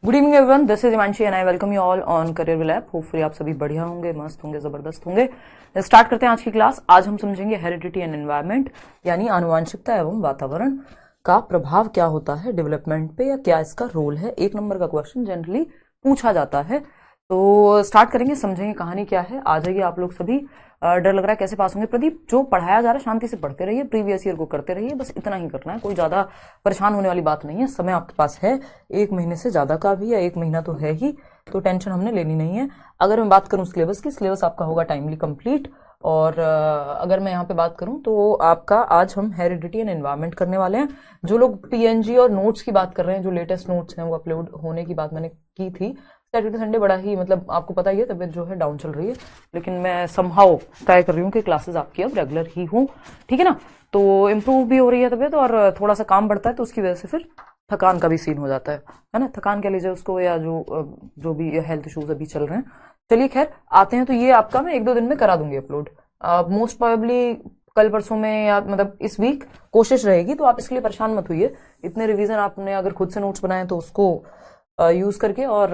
Good evening everyone, this is Himanshi and I welcome you all on career will app. Hopefully आप सभी बढ़िया होंगे, मस्त होंगे, जबरदस्त होंगे। स्टार्ट करते हैं आज की क्लास। आज हम समझेंगे हेरिडिटी एंड एनवायरनमेंट, यानी आनुवांशिकता एवं वातावरण का प्रभाव क्या होता है डेवलपमेंट पे, या क्या इसका रोल है। 1 नंबर का क्वेश्चन जनरली पूछा जाता है। तो स्टार्ट करेंगे, समझेंगे कहानी क्या है। आ जाइए आप लोग सभी। डर लग रहा है कैसे पास होंगे? प्रदीप, जो पढ़ाया जा रहा है शांति से पढ़ते रहिए, प्रीवियस ईयर को करते रहिए, बस इतना ही करना है। कोई ज्यादा परेशान होने वाली बात नहीं है। समय आपके पास है, 1 महीने से ज्यादा का भी, या 1 महीना तो है ही, तो टेंशन हमने लेनी नहीं है। अगर मैं बात करूं सिलेबस की, सिलेबस आपका होगा टाइमली कंप्लीट। और अगर मैं यहाँ पे बात करूं तो आपका आज हम हेरिडिटी एंड एनवायरनमेंट करने वाले हैं। जो लोग पीएनजी और नोट्स की बात कर रहे हैं, जो लेटेस्ट नोट्स हैं वो अपलोड होने की बात मैंने की थी। सैटरडे संडे बड़ा ही, मतलब आपको पता ही है, तबीयत जो है डाउन चल रही है, लेकिन मैं समहाउ ट्राई कर रही हूँ कि क्लासेस आपकी अब रेगुलर ही हूँ, ठीक है ना। तो इम्प्रूव भी हो रही है तबीयत, और थोड़ा सा काम बढ़ता है तो उसकी वजह से फिर थकान का भी सीन हो जाता है ना। थकान कह लीजिए उसको, या जो भी हेल्थ इश्यूज अभी चल रहे हैं। चलिए खैर, आते हैं। तो ये आपका मैं 1-2 दिन में करा दूंगी अपलोड, मोस्ट प्रोबेबली कल परसों में, या मतलब इस वीक कोशिश रहेगी। तो आप इसके लिए परेशान मत होइए। इतने रिवीजन आपने अगर खुद से नोट्स बनाए तो उसको यूज करके, और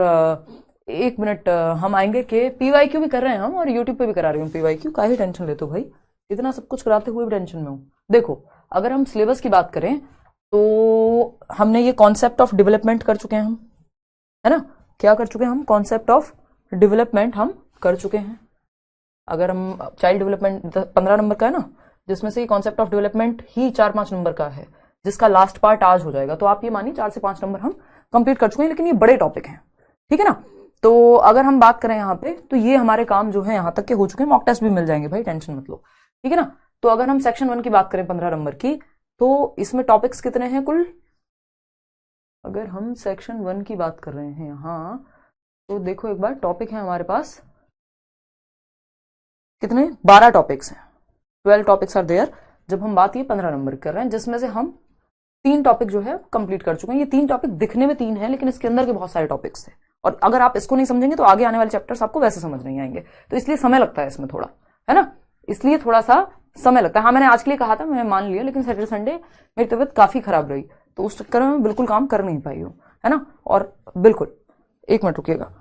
1 मिनट हम आएंगे कि पीवाईक्यू भी कर रहे हैं हम, और यूट्यूब पे भी करा रही हूँ पीवाईक्यू। काहे टेंशन लेते हो भाई, इतना सब कुछ कराते हुए भी टेंशन में हूँ। देखो, अगर हम सिलेबस की बात करें तो हमने ये कॉन्सेप्ट ऑफ डेवलपमेंट कर चुके हैं हम, है ना। क्या कर चुके हैं हम? कॉन्सेप्ट ऑफ डेवलपमेंट हम कर चुके हैं। अगर हम चाइल्ड डेवलपमेंट 15 नंबर का है ना, जिसमें से concept of development he 4-5 number का है, जिसका लास्ट पार्ट आज हो जाएगा। तो आप ये मानिए 4 से 5 नंबर हम कंप्लीट कर चुके हैं, लेकिन ये बड़े टॉपिक हैं, ठीक है ना। तो अगर हम बात करें यहाँ पे, तो ये हमारे काम जो है यहाँ तक के हो चुके हैं। मॉक टेस्ट भी मिल जाएंगे भाई, टेंशन मत लो, ठीक है ना। तो अगर हम सेक्शन 1 की बात करें 15 नंबर की, तो इसमें टॉपिक्स कितने हैं कुल? अगर हम सेक्शन 1 की बात कर रहे हैं यहाँ, तो देखो एक बार, टॉपिक है हमारे पास कितने? 12 टॉपिक्स हैं। 12 टॉपिक्स आर देयर। जब हम बात ये 15 नंबर कर रहे हैं, जिसमें से हम 3 टॉपिक जो है कंप्लीट कर चुके हैं। ये 3 टॉपिक दिखने में 3 है, लेकिन इसके अंदर के बहुत सारे टॉपिक्स थे, और अगर आप इसको नहीं समझेंगे तो आगे आने वाले चैप्टर्स आपको वैसे समझ नहीं आएंगे। तो इसलिए समय लगता है इसमें थोड़ा, है ना। इसलिए थोड़ा सा समय लगता है। हाँ, मैंने आज के लिए कहा था, मैं मान लिया, लेकिन सैटरडे संडे मेरी तबीयत काफी खराब रही, तो उस चक्कर में बिल्कुल काम कर नहीं पाई हूँ, है ना। और बिल्कुल 1 मिनट रुकिएगा।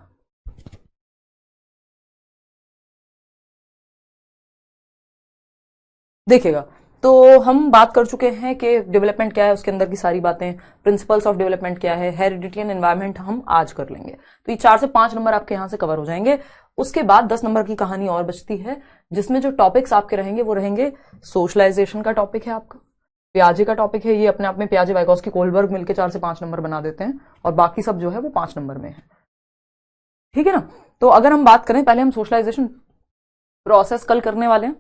देखिएगा, तो हम बात कर चुके हैं कि डेवलपमेंट क्या है, उसके अंदर की सारी बातें, प्रिंसिपल्स ऑफ डेवलपमेंट क्या है, हेरिडिटी एंड एनवायरनमेंट हम आज कर लेंगे। तो ये 4 से 5 नंबर आपके यहां से कवर हो जाएंगे। उसके बाद 10 नंबर की कहानी और बचती है, जिसमें जो टॉपिक्स आपके रहेंगे वो रहेंगे, सोशलाइजेशन का टॉपिक है आपका, प्याजे का टॉपिक है। ये अपने आप में प्याजे, वाइगॉस्की, कोलबर्ग मिलकर 4 से 5 नंबर बना देते हैं, और बाकी सब जो है वो 5 नंबर में है, ठीक है ना। तो अगर हम बात करें, पहले हम सोशलाइजेशन प्रोसेस कल करने वाले हैं।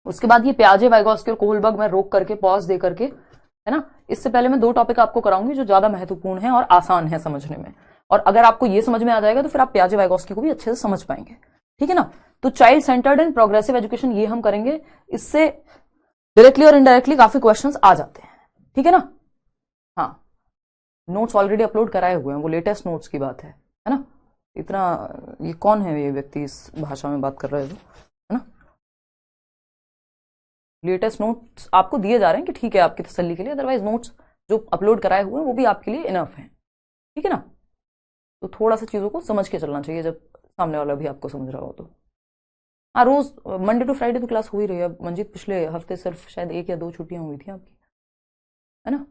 उसके बाद ये प्याजे, वाइगॉस्की और कोहलबर्ग मैं रोक करके, पॉज दे करके, है ना। इससे पहले मैं 2 टॉपिक आपको कराऊंगी जो ज्यादा महत्वपूर्ण है और आसान है समझने में। और अगर आपको ये समझ में आ जाएगा तो फिर आप प्याजे, वाइगॉस्की को भी अच्छे से समझ पाएंगे, ठीक है ना। तो child centred and progressive education ये हम करेंगे। इससे डायरेक्टली और इनडायरेक्टली काफी क्वेश्चंस आ जाते हैं, ठीक है ना। हाँ, नोट्स ऑलरेडी अपलोड कराए हुए हैं, वो लेटेस्ट नोट्स की बात है ना। इतना, ये कौन है ये व्यक्ति इस भाषा में बात कर रहे हो, है ना। लेटेस्ट नोट्स आपको दिए जा रहे हैं कि ठीक है, आपकी तसल्ली के लिए। अदरवाइज नोट्स जो अपलोड कराए हुए हैं वो भी आपके लिए इनफ है, ठीक है ना। तो थोड़ा सा चीजों को समझ के चलना चाहिए, जब सामने वाला भी आपको समझ रहा हो तो। हाँ, रोज मंडे टू फ्राइडे तो क्लास हो ही रही है। मंजीत, पिछले हफ्ते सिर्फ शायद 1 या 2 छुट्टियां हुई थी आपकी, है ना।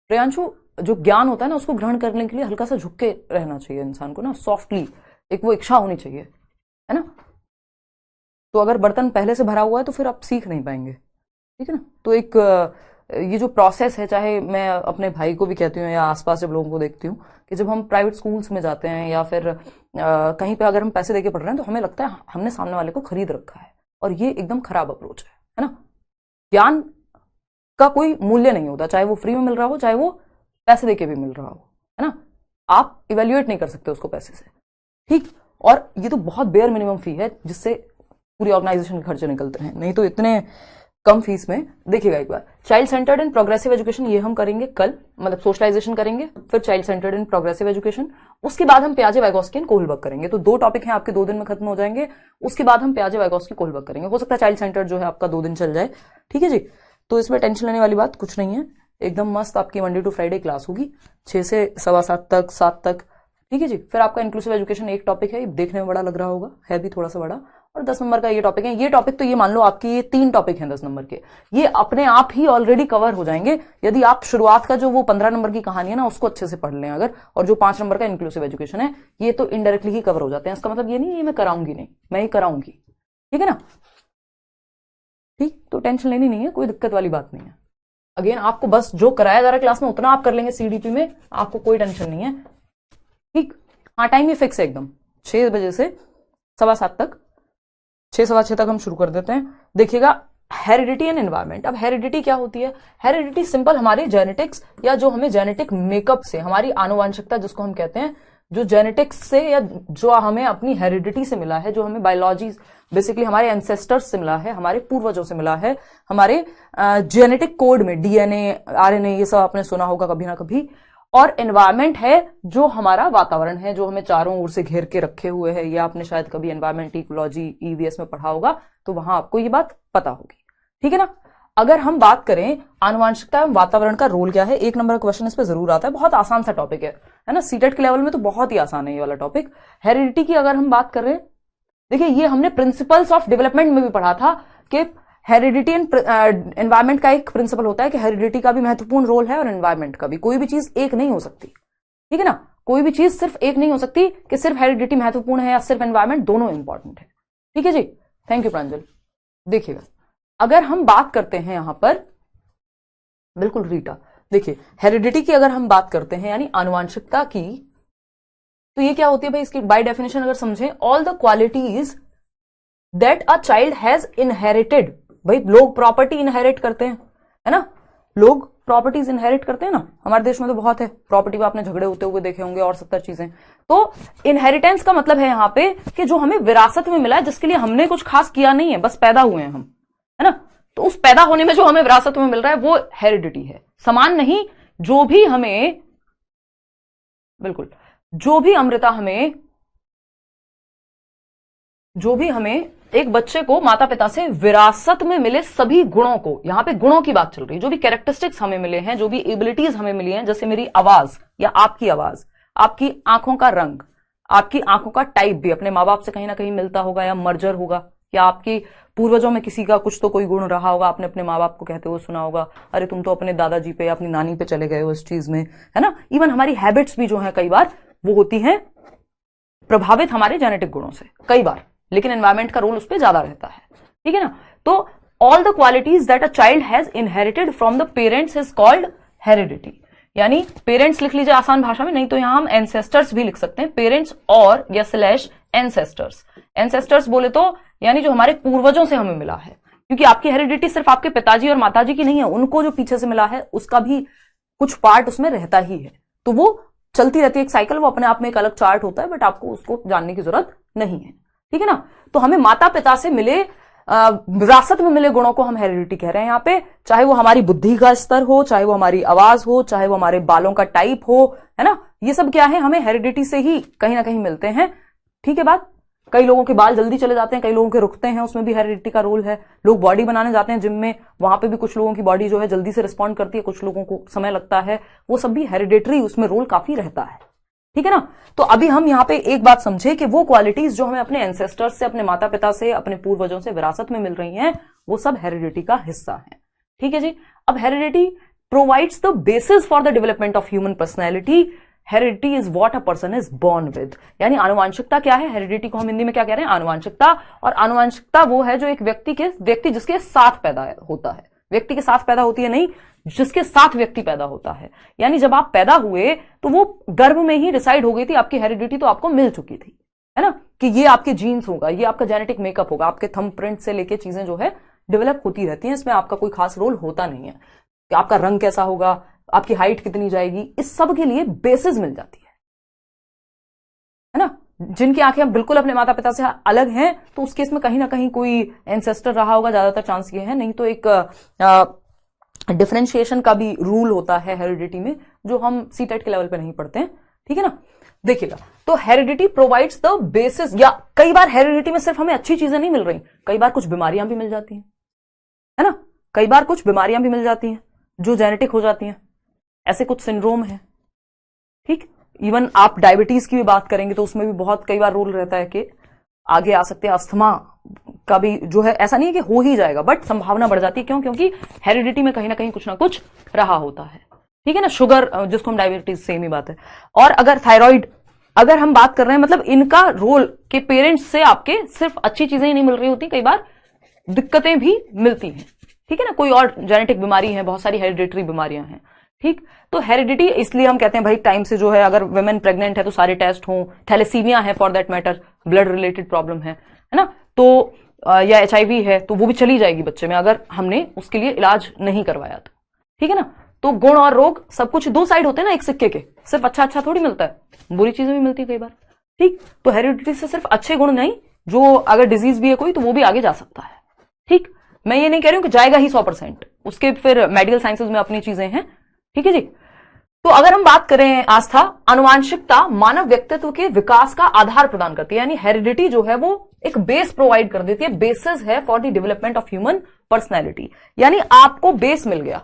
प्रियांशु, जो ज्ञान होता है ना, उसको ग्रहण करने के लिए हल्का सा झुक के रहना चाहिए इंसान को ना, सॉफ्टली। एक वो इच्छा होनी चाहिए, है ना। तो अगर बर्तन पहले से भरा हुआ है तो फिर आप सीख नहीं पाएंगे, ठीक है ना। तो एक ये जो प्रोसेस है, चाहे मैं अपने भाई को भी कहती हूँ या आसपास जब लोगों को देखती हूँ, कि जब हम प्राइवेट स्कूल्स में जाते हैं या फिर कहीं पे अगर हम पैसे देके पढ़ रहे हैं, तो हमें लगता है हमने सामने वाले को खरीद रखा है, और ये एकदम खराब अप्रोच है ना। ज्ञान का कोई मूल्य नहीं होता, चाहे वो फ्री में मिल रहा हो, चाहे वो पैसे देके भी मिल रहा हो, है ना। आप इवेल्युएट नहीं कर सकते उसको पैसे से, ठीक। और ये तो बहुत बेयर मिनिमम फी है, जिससे पूरी ऑर्गेनाइजेशन के खर्चे निकलते हैं, नहीं तो इतने कम फीस में। देखिएगा एक बार, child centred and progressive education ये हम करेंगे कल, मतलब सोशलाइजेशन करेंगे, फिर child centred and progressive education. उसके बाद हम प्याजे, वाइगॉस्की एंड कोहलबर्ग करेंगे। तो 2 टॉपिक हैं आपके, 2 दिन में खत्म हो जाएंगे। उसके बाद हम प्याजे, वाइगॉस्की, कोहलबर्ग करेंगे। हो सकता है चाइल्ड सेंटर्ड जो है आपका 2 दिन चल जाए, ठीक है जी। तो इसमें टेंशन लेने वाली बात कुछ नहीं है। एकदम मस्त आपकी मंडे टू फ्राइडे क्लास होगी 6 से 7:15 तक 7 तक, ठीक है जी। फिर आपका इंक्लूसिव एजुकेशन एक टॉपिक है, देखने में बड़ा लग रहा होगा, है भी थोड़ा सा बड़ा, और 10 नंबर का ये टॉपिक है। ये टॉपिक तो ये मान लो आपकी ये 3 टॉपिक हैं 10 नंबर के, ये अपने आप ही ऑलरेडी कवर हो जाएंगे यदि आप शुरुआत का जो वो 15 नंबर की कहानी है ना उसको अच्छे से पढ़ लें अगर, और जो 5 नंबर का इंक्लूसिव एजुकेशन है ये तो इनडायरेक्टली ही कवर हो जाते हैं। इसका मतलब ये नहीं ये मैं कराऊंगी नहीं, मैं ही कराऊंगी, ठीक है ना। ठीक, तो टेंशन लेनी नहीं है, कोई दिक्कत वाली बात नहीं है। अगेन आपको बस जो कराया जा रहा है क्लास में उतना आप कर लेंगे सीडीपी में, आपको कोई टेंशन नहीं है, ठीक। हाँ, टाइम ही फिक्स है एकदम, 6 बजे से 7:15 तक, 6 सवा 6 तक हम शुरू कर देते हैं। देखिएगा हेरिडिटी एंड एनवायरमेंट। अब हेरिडिटी क्या होती है? हेरिडिटी सिंपल हमारे जेनेटिक्स या जो हमें जेनेटिक मेकअप से, हमारी आनुवंशिकता जिसको हम कहते हैं, जो जेनेटिक्स से या जो हमें अपनी हेरिडिटी से मिला है, जो हमें बायोलॉजी बेसिकली हमारे एंसेस्टर्स से मिला है, हमारे पूर्वजों से मिला है, हमारे जेनेटिक कोड में डीएनए आरएनए ये सब आपने सुना होगा कभी ना कभी। और एनवायरमेंट है जो हमारा वातावरण है, जो हमें चारों ओर से घेर के रखे हुए है। ये आपने शायद कभी एनवायरमेंट इकोलॉजी ईवीएस में पढ़ा होगा, तो वहां आपको ये बात पता होगी, ठीक है ना। अगर हम बात करें आनुवंशिकता एवं वातावरण का रोल क्या है, 1 नंबर का क्वेश्चन इस पे जरूर आता है, बहुत आसान सा टॉपिक है ना, सीटेट के लेवल में तो बहुत ही आसान है ये वाला टॉपिक। हेरिडिटी की अगर हम बात कर रहे हैं, देखिए ये हमने प्रिंसिपल्स ऑफ डेवलपमेंट में भी पढ़ा था कि हेरिडिटी एंड एनवायरमेंट का एक प्रिंसिपल होता है कि हेरिडिटी का भी महत्वपूर्ण रोल है और एनवायरमेंट का भी। कोई भी चीज एक नहीं हो सकती, ठीक है ना, कोई भी चीज सिर्फ एक नहीं हो सकती कि सिर्फ हेरिडिटी महत्वपूर्ण है या सिर्फ एनवायरमेंट, दोनों इंपॉर्टेंट है, ठीक है जी। थैंक यू प्रांजल। देखिएगा अगर हम बात करते हैं यहां पर, बिल्कुल रीटा, देखिए हेरिडिटी की अगर हम बात करते हैं यानी आनुवंशिकता की, तो ये क्या होती है भाई, इसकी बाय डेफिनेशन अगर समझें, all the qualities that a child has inherited. भाई लोग प्रॉपर्टी इनहेरिट करते हैं, है ना, लोग प्रॉपर्टीज इनहेरिट करते हैं ना, हमारे देश में तो बहुत है प्रॉपर्टी पे, आपने झगड़े होते हुए देखे होंगे और 70 चीजें। तो इनहेरिटेंस का मतलब है यहां पे कि जो हमें विरासत में मिला है, जिसके लिए हमने कुछ खास किया नहीं है, बस पैदा हुए हैं हम, है ना, तो उस पैदा होने में जो हमें विरासत में मिल रहा है वो हेरिडिटी है। समान नहीं, जो भी हमें, बिल्कुल, जो भी अमृता हमें, जो भी हमें एक बच्चे को माता पिता से विरासत में मिले सभी गुणों को, यहां पे गुणों की बात चल रही है, जो भी कैरेक्टरिस्टिक्स हमें मिले हैं, जो भी एबिलिटीज हमें मिली हैं, जैसे मेरी आवाज या आपकी आवाज, आपकी आंखों का रंग, आपकी आंखों का टाइप भी अपने माँ बाप से कहीं ना कहीं मिलता होगा या मर्जर होगा, या आपकी पूर्वजों में किसी का कुछ तो कोई गुण रहा होगा, आपने अपने माँ बाप को कहते हुए सुना होगा, अरे तुम तो अपने दादाजी पे या अपनी नानी पे चले गए हो इस चीज में, है ना। इवन हमारी हैबिट्स भी जो है कई बार वो होती हैं प्रभावित हमारे जेनेटिक गुणों से, कई बार, लेकिन एनवायरमेंट का रोल उस पर ज्यादा रहता है, ठीक है ना। तो all the qualities that a child has inherited from the parents is called heredity. यानी पेरेंट्स लिख लीजिए आसान भाषा में, नहीं तो यहां हम एंसेस्टर्स भी लिख सकते हैं, पेरेंट्स और या स्लैश एंसेस्टर्स। एंसेस्टर्स बोले तो यानी जो हमारे पूर्वजों से हमें मिला है, क्योंकि आपकी हेरिडिटी सिर्फ आपके पिताजी और माताजी की नहीं है, उनको जो पीछे से मिला है उसका भी कुछ पार्ट उसमें रहता ही है, तो वो चलती रहती है एक साइकिल, वो अपने आप में एक अलग चार्ट होता है, बट आपको उसको जानने की जरूरत नहीं है, ठीक है ना। तो हमें माता पिता से मिले विरासत में मिले गुणों को हम हेरिडिटी कह रहे हैं यहां पे, चाहे वो हमारी बुद्धि का स्तर हो, चाहे वो हमारी आवाज हो, चाहे वो हमारे बालों का टाइप हो, है ना, ये सब क्या है, हमें हेरिडिटी से ही कहीं ना कहीं मिलते हैं, ठीक है बात। कई लोगों के बाल जल्दी चले जाते हैं, कई लोगों के रुकते हैं, उसमें भी हेरिडिटी का रोल है। लोग बॉडी बनाने जाते हैं जिम में, वहां पे भी कुछ लोगों की बॉडी जो है जल्दी से रिस्पॉन्ड करती है, कुछ लोगों को समय लगता है, वो सब भी हेरिडिटरी उसमें रोल काफी रहता है, ठीक है ना। तो अभी हम यहां पे एक बात समझे कि वो क्वालिटीज जो हमें अपने एंसेस्टर्स से, अपने माता पिता से, अपने पूर्वजों से विरासत में मिल रही हैं, वो सब हेरिडिटी का हिस्सा है, ठीक है जी। अब heredity provides the basis for the development of human personality. Heredity is what a person is born with. यानी आनुवंशिकता क्या है, हेरिडिटी को हम हिंदी में क्या कह रहे हैं, आनुवंशिकता। और आनुवंशिकता वो है जो एक व्यक्ति जिसके साथ पैदा होता है, व्यक्ति के साथ पैदा होती है नहीं, जिसके साथ व्यक्ति पैदा होता है। यानी जब आप पैदा हुए तो वो गर्भ में ही डिसाइड हो गई थी, आपकी हेरिडिटी तो आपको मिल चुकी थी, है ना, कि ये आपके जीन्स होगा, ये आपका जेनेटिक मेकअप होगा, आपके थंब प्रिंट से लेके चीजें जो है डेवलप होती रहती हैं, इसमें आपका कोई खास रोल होता नहीं है कि आपका रंग कैसा होगा, आपकी हाइट कितनी जाएगी, इस सब के लिए बेसिस मिल जाती है ना। जिनकी आंखें बिल्कुल अपने माता पिता से अलग हैं, तो उस केस में कहीं ना कहीं कोई एंसेस्टर रहा होगा, ज्यादातर चांस ये है, नहीं तो एक डिफरेंशिएशन का भी रूल होता है हेरिडिटी में, जो हम सीटेट के लेवल पे नहीं पढ़ते हैं, ठीक है ना। देखिएगा, तो हेरिडिटी प्रोवाइड्स द बेसिस, या कई बार हेरिडिटी में सिर्फ हमें अच्छी चीजें नहीं मिल रही, कई बार कुछ बीमारियां भी मिल जाती हैं, है ना, कई बार कुछ बीमारियां भी मिल जाती हैं। जो जेनेटिक हो जाती हैं, ऐसे कुछ सिंड्रोम है। ठीक, इवन आप डायबिटीज की भी बात करेंगे तो उसमें भी बहुत कई बार रोल रहता है कि आगे आ सकते हैं। अस्थमा का भी जो है, ऐसा नहीं है कि हो ही जाएगा, बट संभावना बढ़ जाती है। क्यों? क्योंकि हेरिडिटी में कहीं ना कहीं कुछ ना कुछ रहा होता है। ठीक है ना, शुगर जिसको हम डायबिटीज, सेम ही बात है। और अगर थायराइड, अगर हम बात कर रहे हैं, मतलब इनका रोल के पेरेंट्स से आपके सिर्फ अच्छी चीजें ही नहीं मिल रही होती, कई बार दिक्कतें भी मिलती हैं। ठीक है ना, कोई और जेनेटिक बीमारी है, बहुत सारी हेरिडिटरी बीमारियां हैं। ठीक, तो हेरिडिटी इसलिए हम कहते हैं भाई टाइम से जो है, अगर वुमेन प्रेग्नेंट है तो सारे टेस्ट हों, थैलेसीमिया है for that matter, blood related problem है ना, तो या HIV है तो वो भी चली जाएगी बच्चे में अगर हमने उसके लिए इलाज नहीं करवाया तो। ठीक है ना, तो गुण और रोग सब कुछ दो साइड होते हैं ना एक सिक्के के, सिर्फ अच्छा अच्छा थोड़ी मिलता है, बुरी चीजें भी मिलती है कई बार। ठीक, तो हेरिडिटी से सिर्फ अच्छे गुण नहीं, जो अगर डिजीज भी है कोई तो वो भी आगे जा सकता है। ठीक, मैं ये नहीं कह रही हूं कि जाएगा ही 100%, उसके फिर मेडिकल साइंसेज में अपनी चीजें हैं। ठीक है जी, तो अगर हम बात करें आस्था, आनुवांशिकता मानव व्यक्तित्व के विकास का आधार प्रदान करती है, यानी हेरिडिटी जो है वो एक बेस प्रोवाइड कर देती है, बेसिस है for the development of human personality. यानी आपको बेस मिल गया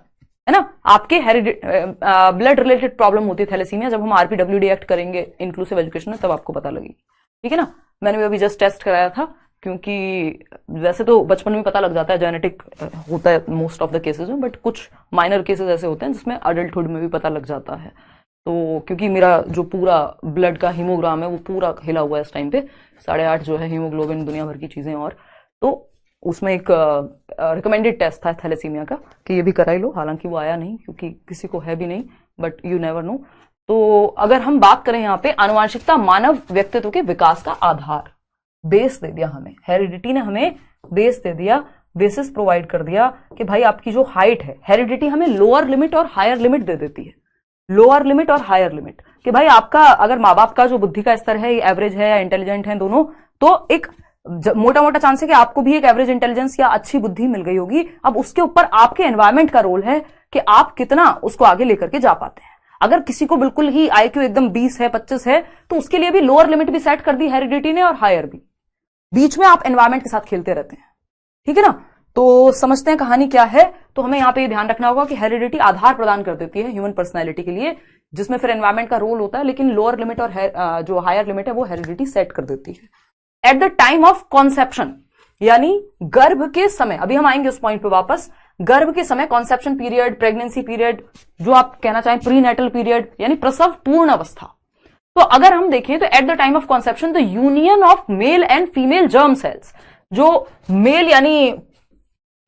है ना। आपके ब्लड रिलेटेड प्रॉब्लम होती है थैलेसीमिया, जब हम RPWD एक्ट करेंगे इंक्लूसिव एजुकेशन में तब आपको पता लगेगी। ठीक है ना, मैंने भी अभी जस्ट टेस्ट कराया था, क्योंकि वैसे तो बचपन में पता लग जाता है, जेनेटिक होता है मोस्ट ऑफ द केसेस में, बट कुछ माइनर केसेस ऐसे होते हैं जिसमें अडल्टहुड में भी पता लग जाता है। तो क्योंकि मेरा जो पूरा ब्लड का हीमोग्राम है वो पूरा हिला हुआ है इस टाइम पे, 8.5 जो है हीमोग्लोबिन, दुनिया भर की चीजें, और तो उसमें एक रिकमेंडेड टेस्ट था थैलेसीमिया का कि ये भी करा ही लो, हालांकि वो आया नहीं क्योंकि किसी को है भी नहीं, बट यू नेवर नो। तो अगर हम बात करें यहाँ पे, आनुवांशिकता मानव व्यक्तित्व के विकास का आधार, बेस दे दिया हमें, हेरिडिटी ने हमें बेस दे दिया, बेसिस प्रोवाइड कर दिया कि भाई आपकी जो हाइट है, हेरिडिटी हमें लोअर लिमिट और हायर लिमिट दे देती है, लोअर लिमिट और हायर लिमिट, कि भाई आपका अगर माँ बाप का जो बुद्धि का स्तर है एवरेज है या इंटेलिजेंट है दोनों, तो एक मोटा मोटा चांस है कि आपको भी एक एवरेज इंटेलिजेंस या अच्छी बुद्धि मिल गई होगी। अब उसके ऊपर आपके एनवायरमेंट का रोल है कि आप कितना उसको आगे लेकर के जा पाते हैं। अगर किसी को बिल्कुल ही IQ एकदम 20 है, 25 है, तो उसके लिए भी लोअर लिमिट भी सेट कर दी हेरिडिटी ने और हायर भी, बीच में आप एनवायरमेंट के साथ खेलते रहते हैं। ठीक है ना, तो समझते हैं कहानी क्या है। तो हमें यहाँ पे ध्यान रखना होगा कि हेरिडिटी आधार प्रदान कर देती है ह्यूमन पर्सनैलिटी के लिए, जिसमें फिर एनवायरमेंट का रोल होता है, लेकिन लोअर लिमिट और जो हायर लिमिट है वो हेरिडिटी सेट कर देती है। At the time of conception, यानी गर्भ के समय, अभी हम आएंगे उस पॉइंट पे वापस, गर्भ के समय, कॉन्सेप्शन पीरियड, प्रेगनेंसी पीरियड, जो आप कहना चाहें प्रीनेटल पीरियड, यानी प्रसव पूर्ण अवस्था। तो अगर हम देखें तो at the time of conception the union of male and female germ cells, जो मेल यानी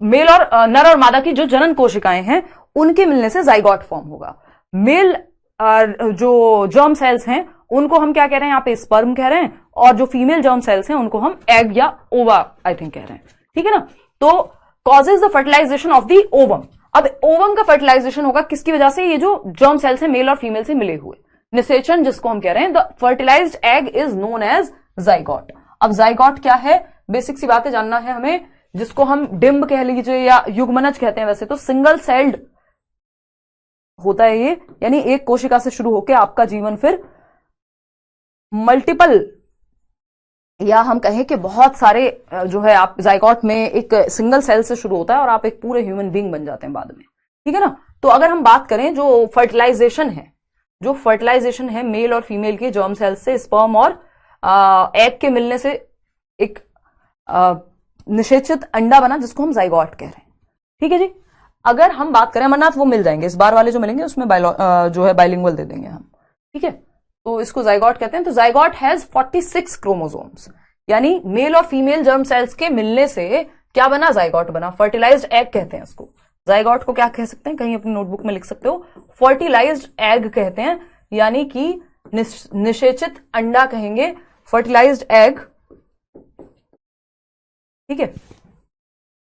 मेल और नर और मादा की जो जनन कोशिकाएं हैं उनके मिलने से जाइगोट फॉर्म होगा। मेल जो जर्म सेल्स हैं उनको हम क्या कह रहे हैं यहाँ पे, स्पर्म कह रहे हैं, और जो फीमेल जर्म सेल्स हैं उनको हम एग या ओवा आई थिंक कह रहे हैं। ठीक है ना, तो causes the fertilization of the ovum. अब ओवम का फर्टिलाइजेशन होगा किसकी वजह से, ये जो जर्म सेल्स हैं मेल और फीमेल से मिले हुए, निषेचन जिसको हम कह रहे हैं। The fertilized egg is known as zygote. अब जाइगोट क्या है, बेसिक सी बातें जानना है हमें, जिसको हम डिम्ब कह लीजिए या युग्मनज कहते हैं। वैसे तो सिंगल सेल्ड होता है ये, यानी एक कोशिका से शुरू होकर आपका जीवन फिर मल्टीपल, या हम कहें कि बहुत सारे जो है, आप जाइगोट में एक सिंगल सेल से शुरू होता है और आप एक पूरे ह्यूमन बीइंग बन जाते हैं बाद में। ठीक है ना, तो अगर हम बात करें जो फर्टिलाइजेशन है, जो फर्टिलाइजेशन है मेल और फीमेल के जर्म सेल्स से स्पर्म और एग के मिलने से एक निषेचित अंडा बना, जिसको हम जाइगोट कह रहे हैं। ठीक है जी, अगर हम बात करें, अमरनाथ वो मिल जाएंगे, इस बार वाले जो मिलेंगे उसमें जो है बाइलिंगुअल दे देंगे हम। ठीक है, तो इसको जाइगोट कहते हैं। तो जाइगोट हैज 46 क्रोमोसोम्स, यानी मेल और फीमेल जर्म सेल्स के मिलने से क्या बना, जाइगोट बना। फर्टिलाइज्ड एग कहते हैं इसको। जाइगोट को क्या कह सकते हैं, कहीं अपनी नोटबुक में लिख सकते हो, फर्टिलाइज्ड एग कहते हैं, यानी कि निषेचित अंडा कहेंगे, फर्टिलाइज्ड एग। ठीक है,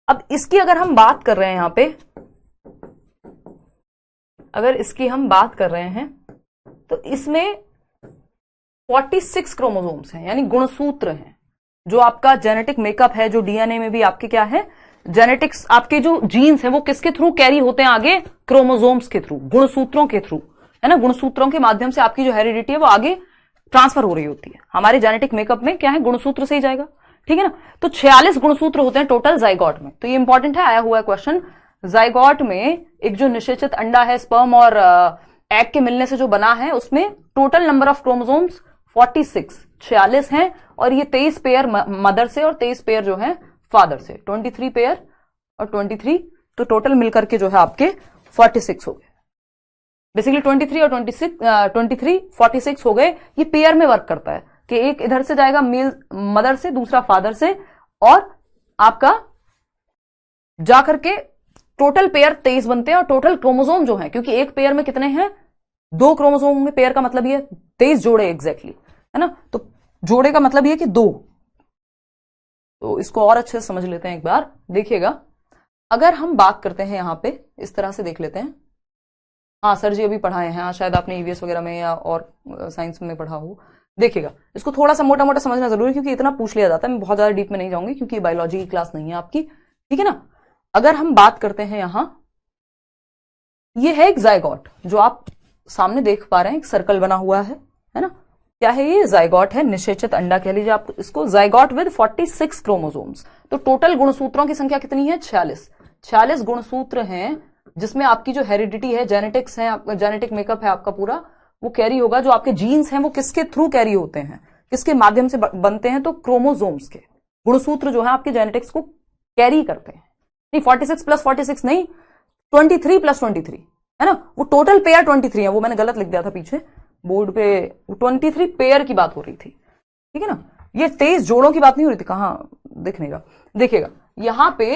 अब इसकी अगर हम बात कर रहे हैं, यहां पे अगर इसकी हम बात कर रहे हैं तो इसमें 46 क्रोमोसोम्स हैं, यानी गुणसूत्र हैं। जो आपका जेनेटिक मेकअप है, जो डीएनए में भी आपके क्या है, जेनेटिक्स, आपके जो जीन्स हैं वो किसके थ्रू कैरी होते हैं आगे, क्रोमोसोम्स के थ्रू, गुणसूत्रों के थ्रू, है ना। गुणसूत्रों के माध्यम से आपकी जो हेरिडिटी है वो आगे ट्रांसफर हो रही होती है। हमारे जेनेटिक मेकअप में क्या है, गुणसूत्र से ही जाएगा। ठीक है ना, तो 46 गुणसूत्र होते हैं टोटल जाइगोट में। तो ये इंपॉर्टेंट है, आया हुआ है क्वेश्चन। जाइगोट में एक जो निषेचित अंडा है स्पर्म और एग के मिलने से जो बना है, उसमें टोटल नंबर ऑफ क्रोमोसोम्स 46 हैं, और ये 23 पेयर मदर से और 23 पेयर जो है फादर से, 23 पेयर और 23, तो टोटल मिलकर के जो है आपके 46 हो गए। बेसिकली 23 और 23 46 हो गए। ये पेयर में वर्क करता है कि एक इधर से जाएगा मेल मदर से, दूसरा फादर से, और आपका जाकर के टोटल पेयर 23 बनते हैं। और टोटल क्रोमोसोम जो है, क्योंकि एक पेयर में कितने हैं, 2 क्रोमोसोम होंगे, पेयर का मतलब ये 23 जोड़े एग्जैक्टली, है ना। तो जोड़े का मतलब ये कि 2। तो इसको और अच्छे से समझ लेते हैं एक बार, देखिएगा। अगर हम बात करते हैं यहां पे, इस तरह से देख लेते हैं। हाँ सर जी अभी पढ़ाए हैं, हाँ शायद आपने ईवीएस वगैरह में या और साइंस में पढ़ा हो। देखिएगा, इसको थोड़ा सा मोटा मोटा समझना जरूरी है, क्योंकि इतना पूछ लिया जाता है। मैं बहुत ज्यादा डीप में नहीं जाऊंगी, क्योंकि बायोलॉजी की क्लास नहीं है आपकी, ठीक है ना। अगर हम बात करते हैं यहां, ये है एक जाइगोट, जो आप सामने देख पा रहे हैं, एक सर्कल बना हुआ है ना। क्या है ये? जाइगोट है, निषेचित अंडा कह लीजिए आप इसको। Zygote with 46 chromosomes. तो टोटल गुणसूत्रों की संख्या कितनी है? 46 गुणसूत्र हैं, जिसमें आपकी जो हेरिडिटी है, जेनेटिक्स है, जेनेटिक मेकअप है आपका पूरा, वो कैरी होगा। जो आपके जीन्स हैं वो किसके थ्रू कैरी होते हैं, किसके माध्यम से बनते हैं? तो क्रोमोसोम्स के। गुणसूत्र जो है आपके जेनेटिक्स को कैरी करते हैं। नहीं 46 प्लस 46 नहीं, 23 प्लस 23, है ना। वो टोटल पेयर 23 है, वो मैंने गलत लिख दिया था पीछे बोर्ड पे, 23 पेयर की बात हो रही थी, ठीक है ना। ये 23 जोड़ों की बात नहीं हो रही थी, कहां दिखने का। देखिएगा यहां पे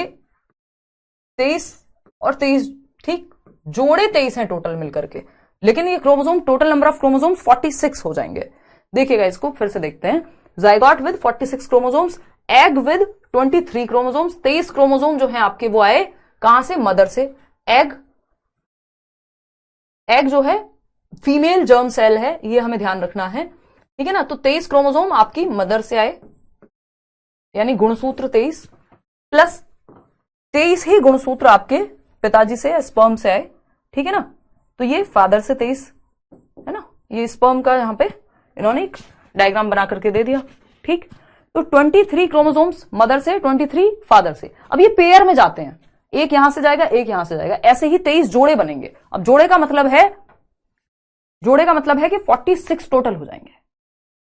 23 और 23, ठीक, जोड़े 23 हैं टोटल मिलकर के, लेकिन ये chromosome, total number of chromosomes 46 हो जाएंगे। देखिएगा, इसको फिर से देखते हैं। Zygote with 46 chromosomes, egg with 23 chromosomes. 23 chromosome जो है आपके वो आए कहां से? मदर से। एग जो है फीमेल जर्म सेल है, ये हमें ध्यान रखना है, ठीक है ना। तो 23 क्रोमोसोम आपकी मदर से आए, यानी गुणसूत्र 23 प्लस 23 ही गुणसूत्र आपके पिताजी से, स्पर्म से आए, ठीक है ना। तो ये फादर से 23, है ना। ये स्पर्म का यहां पे इन्होंने एक डायग्राम बना करके दे दिया, ठीक। तो 23 क्रोमोसोम्स मदर से, 23 फादर से। अब ये पेयर में जाते हैं, एक यहां से जाएगा, एक यहां से जाएगा, ऐसे ही 23 जोड़े बनेंगे। अब जोड़े का मतलब है कि 46 टोटल हो जाएंगे,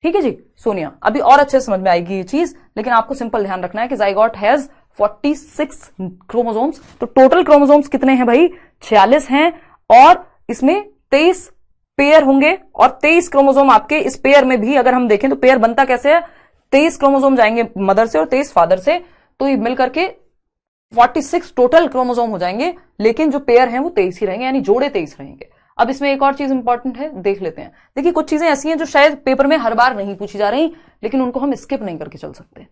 ठीक है जी सोनिया। अभी और अच्छे से समझ में आएगी ये चीज, लेकिन आपको सिंपल ध्यान रखना है कि जाइगोट हैज 46 क्रोमोसोम्स। तो टोटल क्रोमोसोम्स कितने हैं भाई? 46 हैं, और इसमें 23 पेयर होंगे, और 23 क्रोमोसोम आपके इस पेयर में भी अगर हम देखें तो पेयर बनता कैसे है? 23 क्रोमोसोम जाएंगे मदर से और 23 फादर से, तो ये मिलकर के 46 टोटल क्रोमोसोम हो जाएंगे, लेकिन जो पेयर हैं वो 23 ही रहेंगे, यानी जोड़े 23 रहेंगे। अब इसमें एक और चीज इंपॉर्टेंट है, देख लेते हैं। देखिए कुछ चीजें ऐसी हैं जो शायद पेपर में हर बार नहीं पूछी जा रही, लेकिन उनको हम स्किप नहीं करके चल सकते,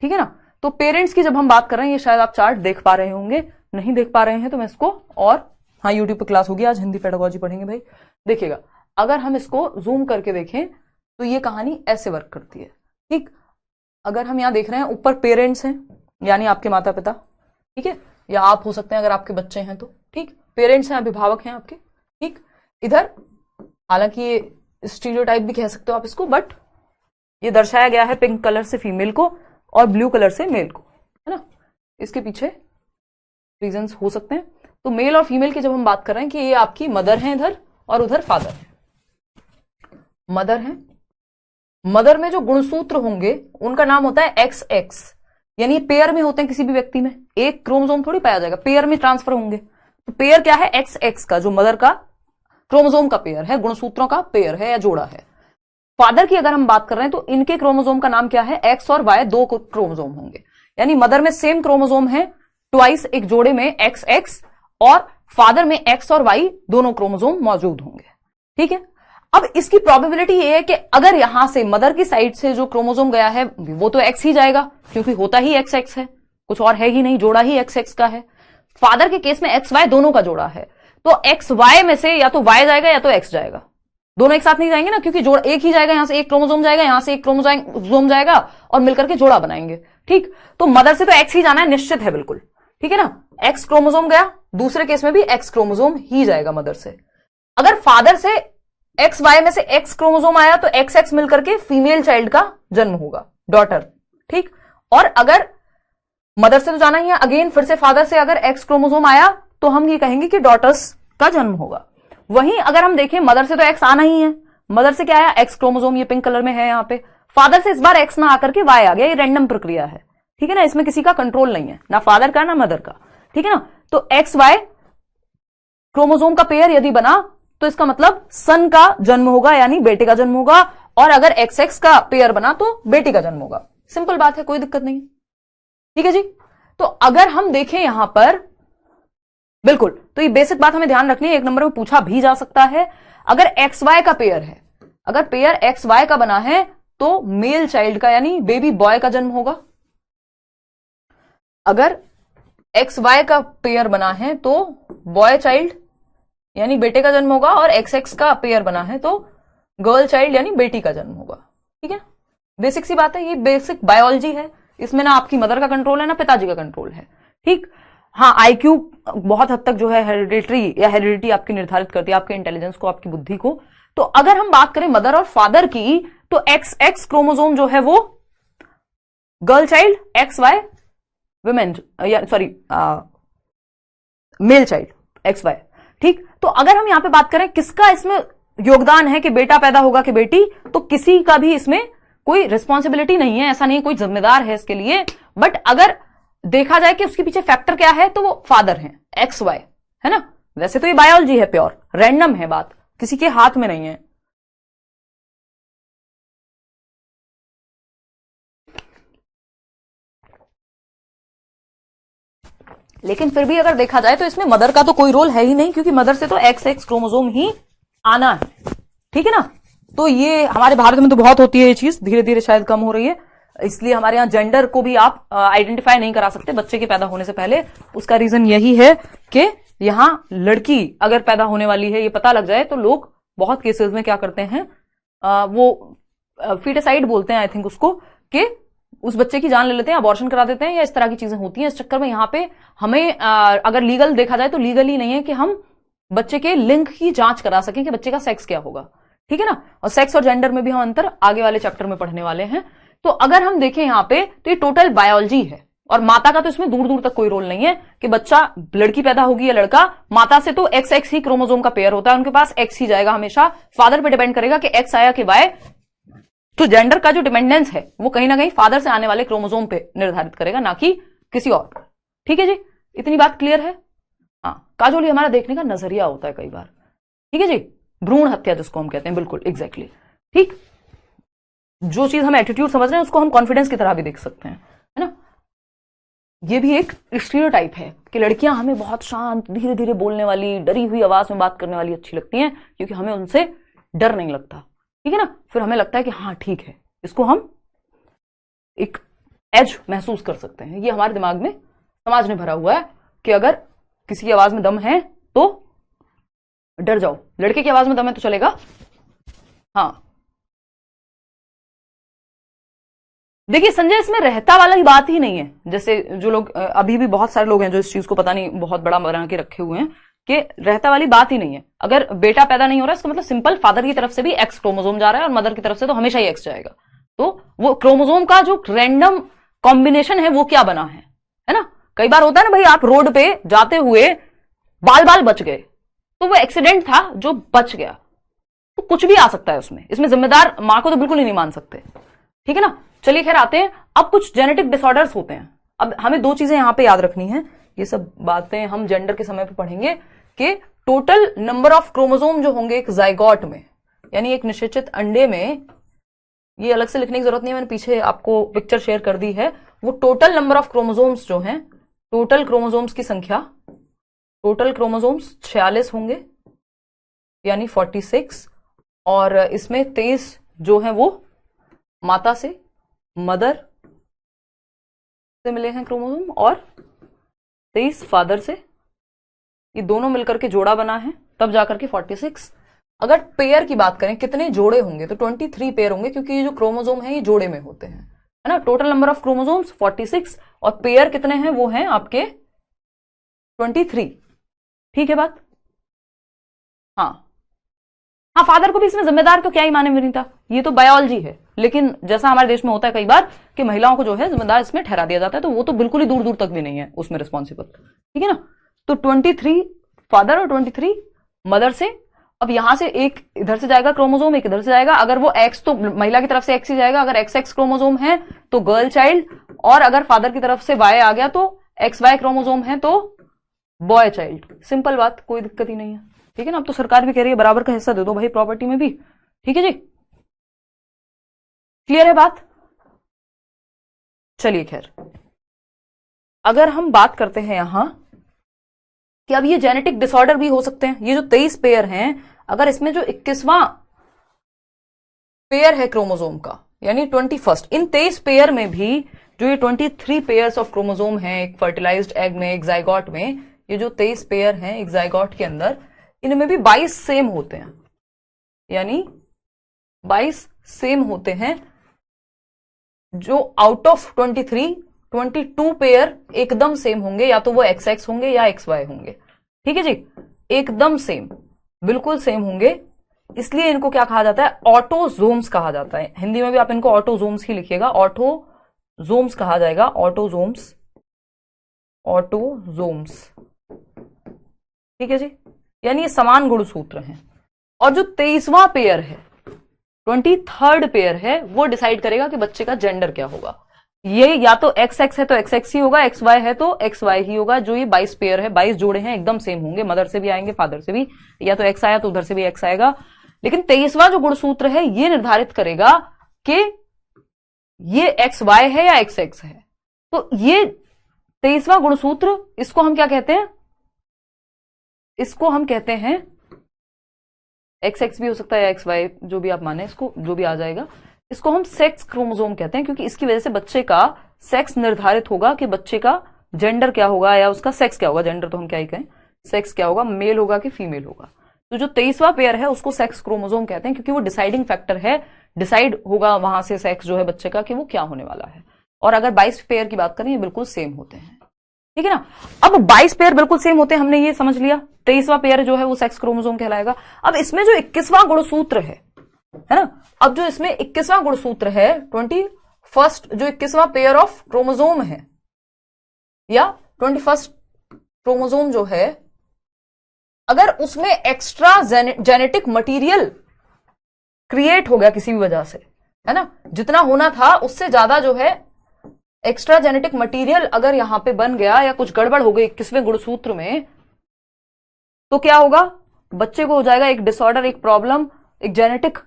ठीक है ना। तो पेरेंट्स की जब हम बात कर रहे हैं, ये शायद आप चार्ट देख पा रहे होंगे, नहीं देख पा रहे हैं तो मैं इसको, और हाँ यूट्यूब पे क्लास होगी आज, हिंदी पेडागोजी पढ़ेंगे भाई। देखिएगा, अगर हम इसको जूम करके देखें तो ये कहानी ऐसे वर्क करती है, ठीक। अगर हम यहां देख रहे हैं, ऊपर पेरेंट्स हैं, यानी आपके माता पिता, ठीक है, या आप हो सकते हैं अगर आपके बच्चे हैं तो, ठीक। पेरेंट्स हैं, अभिभावक हैं आपके, ठीक। इधर हालांकि ये स्टीरियोटाइप भी कह सकते हो आप इसको, बट ये दर्शाया गया है पिंक कलर से फीमेल को और ब्लू कलर से मेल को, है ना। इसके पीछे रीजंस हो सकते हैं। तो मेल और फीमेल की जब हम बात कर रहे हैं कि ये आपकी मदर है इधर, और उधर फादर है। मदर है, मदर में जो गुणसूत्र होंगे उनका नाम होता है XX, यानी पेयर में होते हैं। किसी भी व्यक्ति में एक क्रोमोसोम थोड़ी पाया जाएगा, पेयर में ट्रांसफर होंगे। तो पेयर क्या है? XX का, जो मदर का क्रोमोसोम का पेयर है, गुणसूत्रों का पेयर है या जोड़ा है। फादर की अगर हम बात कर रहे हैं तो इनके क्रोमोसोम का नाम क्या है? X और Y, 2 क्रोमोसोम होंगे, यानी मदर में सेम क्रोमोसोम है ट्वाइस, एक जोड़े में XX, और फादर में X और Y दोनों क्रोमोसोम मौजूद होंगे, ठीक है। अब इसकी प्रोबेबिलिटी ये है कि अगर यहां से मदर की साइड से जो क्रोमोसोम गया है वो तो X ही जाएगा, क्योंकि होता ही XX है, कुछ और है ही नहीं, जोड़ा ही XX का है। फादर के केस में XY दोनों का जोड़ा है, तो XY में से या तो Y जाएगा या तो X जाएगा, दोनों एक साथ नहीं जाएंगे ना, क्योंकि जोड़ा एक ही जाएगा, यहां से एक क्रोमोसोम जाएगा, यहां से एक क्रोमोसोम जाएगा, और मिलकर के जोड़ा बनाएंगे, ठीक। तो मदर से तो X ही जाना है, निश्चित है बिल्कुल, ठीक है ना। X क्रोमोसोम गया, दूसरे केस में भी X क्रोमोसोम ही जाएगा मदर से। अगर फादर से XY में से X क्रोमोसोम आया तो XX मिलकर के फीमेल चाइल्ड का जन्म होगा, डॉटर, ठीक। और अगर मदर से तो जाना ही है, अगेन फिर से फादर से अगर X क्रोमोसोम आया तो हम ये कहेंगे कि डॉटर्स का जन्म होगा। वहीं अगर हम देखें मदर से तो एक्स आना ही है, मदर से क्या आया, एक्स क्रोमोसोम, ये पिंक कलर में है यहाँ पे। फादर से इस बार एक्स ना आकर के वाई आ गया, ये रैंडम प्रक्रिया है, ठीक है ना, इसमें किसी का कंट्रोल नहीं है, ना फादर का ना मदर का, ठीक है ना। तो एक्स वाई क्रोमोसोम का पेयर यदि बना तो इसका मतलब सन का जन्म होगा, यानी बेटे का जन्म होगा, और अगर एक्स एक्स का पेयर बना तो बेटी का जन्म होगा। सिंपल बात है, कोई दिक्कत नहीं है, ठीक है जी। तो अगर हम देखें यहां पर, बिल्कुल, तो ये बेसिक बात हमें ध्यान रखनी है, एक नंबर में पूछा भी जा सकता है। अगर एक्स वाई का पेयर है, अगर पेयर एक्स वाई का बना है तो मेल चाइल्ड का यानी बेबी बॉय का जन्म होगा। अगर एक्स वाई का पेयर बना है तो बॉय चाइल्ड यानी बेटे का जन्म होगा, और एक्स एक्स का पेयर बना है तो गर्ल चाइल्ड यानी बेटी का जन्म होगा, ठीक है। बेसिक सी बात है, ये बेसिक बायोलॉजी है, इसमें ना आपकी मदर का कंट्रोल है ना पिताजी का कंट्रोल है, ठीक। हाँ, आईक्यू बहुत हद तक जो है हेरिडिटरी या हेरिडिटी आपकी निर्धारित करती है, आपके इंटेलिजेंस को, आपकी बुद्धि को। तो अगर हम बात करें मदर और फादर की, तो एक्स एक्स क्रोमोसोम जो है वो girl child, X Y women, sorry male child X Y, ठीक। तो अगर हम यहां पे बात करें किसका इसमें योगदान है कि बेटा पैदा होगा कि बेटी, तो किसी का भी इसमें कोई रिस्पॉन्सिबिलिटी नहीं है, ऐसा नहीं कोई जिम्मेदार है इसके लिए। बट अगर देखा जाए कि उसके पीछे फैक्टर क्या है, तो वो फादर है, एक्स वाई, है ना। वैसे तो ये बायोलॉजी है, प्योर रैंडम है, बात किसी के हाथ में नहीं है। लेकिन फिर भी अगर देखा जाए तो इसमें मदर का तो कोई रोल है ही नहीं, क्योंकि मदर से तो एक्स एक्स क्रोमोसोम ही आना है, ठीक है ना। तो ये हमारे भारत में तो बहुत होती है ये चीज, धीरे धीरे शायद कम हो रही है, इसलिए हमारे यहाँ जेंडर को भी आप आइडेंटिफाई नहीं करा सकते बच्चे के पैदा होने से पहले। उसका रीजन यही है कि यहां लड़की अगर पैदा होने वाली है ये पता लग जाए तो लोग बहुत केसेस में क्या करते हैं, वो फीटिसाइड बोलते हैं आई थिंक उसको, कि उस बच्चे की जान ले लेते हैं, अबॉर्शन करा देते हैं, या इस तरह की चीजें होती हैं। इस चक्कर में यहाँ पे हमें अगर लीगल देखा जाए तो लीगल ही नहीं है कि हम बच्चे के लिंग की जांच करा सकें कि बच्चे का सेक्स क्या होगा, ठीक है ना। और सेक्स और जेंडर में भी हम अंतर आगे वाले चैप्टर में पढ़ने वाले हैं। तो अगर हम देखें यहां पे तो ये टोटल बायोलॉजी है, और माता का तो इसमें दूर दूर तक कोई रोल नहीं है कि बच्चा लड़की पैदा होगी या लड़का। माता से तो एक्स एक्स ही क्रोमोसोम का पेयर होता है, उनके पास एक्स ही जाएगा हमेशा। फादर पे डिपेंड करेगा कि एक्स आया कि वाई। तो जेंडर का जो डिपेंडेंस है वो कहीं ना कहीं फादर से आने वाले क्रोमोसोम पे निर्धारित करेगा, ना कि किसी और, ठीक है जी। इतनी बात क्लियर है। हाँ, काजोली हमारा देखने का नजरिया होता है कई बार, ठीक है जी। भ्रूण हत्या जिसको हम कहते हैं, बिल्कुल एग्जैक्टली, ठीक। जो चीज हम एटीट्यूड समझ रहे हैं उसको हम कॉन्फिडेंस की तरह भी देख सकते हैं, है ना। ये भी एक स्टीरियोटाइप है कि लड़कियां हमें बहुत शांत, धीरे धीरे बोलने वाली, डरी हुई आवाज में बात करने वाली अच्छी लगती हैं, क्योंकि हमें उनसे डर नहीं लगता, ठीक है ना। फिर हमें लगता है कि हाँ ठीक है, इसको हम एक एज महसूस कर सकते हैं। ये हमारे दिमाग में समाज ने भरा हुआ है कि अगर किसी की आवाज में दम है तो डर जाओ, लड़के की आवाज में दम है तो चलेगा। हाँ, देखिए संजय, इसमें रहता वाला ही बात ही नहीं है। जैसे जो लोग अभी भी बहुत सारे लोग हैं जो इस चीज को पता नहीं बहुत बड़ा बना के रखे हुए हैं कि रहता वाली बात ही नहीं है। अगर बेटा पैदा नहीं हो रहा है इसका मतलब सिंपल फादर की तरफ से भी एक्स क्रोमोसोम जा रहा है और मदर की तरफ से तो हमेशा ही एक्स जाएगा। तो वो क्रोमोसोम का जो रैंडम कॉम्बिनेशन है वो क्या बना है ना। कई बार होता है ना भाई, आप रोड पे जाते हुए बाल बाल बच गए तो वो एक्सीडेंट था जो बच गया, तो कुछ भी आ सकता है उसमें। इसमें जिम्मेदार मां को तो बिल्कुल ही नहीं मान सकते, ठीक है ना। चलिए खैर आते हैं, अब कुछ जेनेटिक डिसऑर्डर्स होते हैं। अब हमें दो चीजें यहां पे याद रखनी है, ये सब बातें हम जेंडर के समय पे पढ़ेंगे कि टोटल नंबर ऑफ क्रोमोसोम जो होंगे एक जाइगोट में, यानी एक निषेचित अंडे में, ये अलग से लिखने की जरूरत नहीं है, मैंने पीछे आपको पिक्चर शेयर कर दी है। वो टोटल नंबर ऑफ क्रोमोसोम्स जो हैं, टोटल क्रोमोसोम्स की संख्या, टोटल क्रोमोसोम्स 46 होंगे यानी 46, और इसमें 23 जो है वो माता से, मदर से मिले हैं क्रोमोसोम, और 23 फादर से। ये दोनों मिलकर के जोड़ा बना है, तब जाकर के 46। अगर पेयर की बात करें कितने जोड़े होंगे तो 23 पेयर होंगे, क्योंकि ये जो क्रोमोसोम है ये जोड़े में होते हैं, है ना। टोटल नंबर ऑफ क्रोमोसोम्स 46 और पेयर कितने हैं वो हैं आपके 23, ठीक है बात। हाँ हाँ, फादर को भी इसमें जिम्मेदार तो क्या ही माने विनीता, ये तो बायोलॉजी है। लेकिन जैसा हमारे देश में होता है कई बार कि महिलाओं को जो है जिम्मेदार इसमें ठहरा दिया जाता है, तो वो तो बिल्कुल ही दूर दूर तक भी नहीं है उसमें रिस्पॉन्सिबल, ठीक है ना। तो 23 फादर और 23 मदर से। अब यहां से एक इधर से जाएगा क्रोमोसोम, एक इधर से जाएगा। अगर वो एक्स तो महिला की तरफ से एक्स ही जाएगा, अगर एक्स एक्स क्रोमोसोम है तो गर्ल चाइल्ड, और अगर फादर की तरफ से वाई आ गया तो एक्स वाई क्रोमोसोम है तो बॉय चाइल्ड। सिंपल बात, कोई दिक्कत ही नहीं है। ठीक है ना। अब तो सरकार भी कह रही है बराबर का हिस्सा दे दो भाई प्रॉपर्टी में भी। ठीक है जी, क्लियर है बात। चलिए खैर, अगर हम बात करते हैं यहां कि अब ये जेनेटिक डिसऑर्डर भी हो सकते हैं। ये जो 23 पेयर हैं, अगर इसमें जो 21वां पेयर है क्रोमोसोम का, यानी 21st, इन 23 पेयर में भी जो ये 23 पेयर्स ऑफ क्रोमोसोम हैं एक फर्टिलाइज्ड एग में, एक जाइगोट में, ये जो 23 पेयर हैं एक जाइगोट के अंदर, इनमें भी 22 सेम होते हैं, यानी 22 सेम होते हैं। जो आउट ऑफ 23, 22 पेयर एकदम सेम होंगे, या तो वो एक्स एक्स होंगे या एक्स वाई होंगे। ठीक है जी, एकदम सेम, बिल्कुल सेम होंगे। इसलिए इनको क्या कहा जाता है? ऑटोजोम्स कहा जाता है। हिंदी में भी आप इनको ऑटोजोम्स ही लिखिएगा, ऑटोजोम्स कहा जाएगा, ऑटोजोम्स, ऑटोजोम्स। ठीक है जी, यानी ये समान गुणसूत्र हैं। और जो 23वां पेयर है, 23rd पेयर है, वो डिसाइड करेगा कि बच्चे का जेंडर क्या होगा। ये या तो एक्स एक्स है तो एक्स एक्स ही होगा, एक्स वाई है तो एक्स वाई ही होगा। जो ये 22 पेयर है, 22 जोड़े हैं, एकदम सेम होंगे, मदर से भी आएंगे फादर से भी, या तो एक्स आया तो उधर से भी एक्स आएगा। लेकिन 23वां जो गुणसूत्र है ये निर्धारित करेगा कि ये एक्स वाई है या एक्स एक्स है। तो ये 23वां गुणसूत्र, इसको हम क्या कहते हैं? इसको हम कहते हैं, एक्स एक्स भी हो सकता है या एक्स वाई, जो भी आप माने, इसको जो भी आ जाएगा, इसको हम सेक्स क्रोमोसोम कहते हैं, क्योंकि इसकी वजह से बच्चे का सेक्स निर्धारित होगा कि बच्चे का जेंडर क्या होगा या उसका सेक्स क्या होगा। जेंडर तो हम क्या ही कहें, सेक्स क्या होगा, मेल होगा कि फीमेल होगा। तो जो 23वां पेयर है उसको सेक्स क्रोमोसोम कहते हैं, क्योंकि वो डिसाइडिंग फैक्टर है, डिसाइड होगा वहां से सेक्स जो है बच्चे का कि वो क्या होने वाला है। और अगर 22 पेयर की बात करें, ये बिल्कुल सेम होते हैं। ठीक है ना। अब 22 पेयर बिल्कुल सेम होते हैं, हमने ये समझ लिया। 23वां पेयर जो है वो सेक्स क्रोमोसोम कहलाएगा। अब इसमें जो 21वां गुणसूत्र है ना, अब जो इसमें 21वां गुणसूत्र है, 21st जो 21वां पेयर ऑफ क्रोमोसोम है, या 21st क्रोमोसोम जो है, अगर उसमें एक्स्ट्रा जेनेटिक मटेरियल क्रिएट हो गया किसी भी वजह से, है ना, जितना होना था उससे ज्यादा जो है एक्स्ट्रा जेनेटिक मटेरियल अगर यहां पे बन गया, या कुछ गड़बड़ हो गई 21वें गुणसूत्र में, तो क्या होगा? बच्चे को हो जाएगा एक डिसऑर्डर, एक प्रॉब्लम, एक जेनेटिक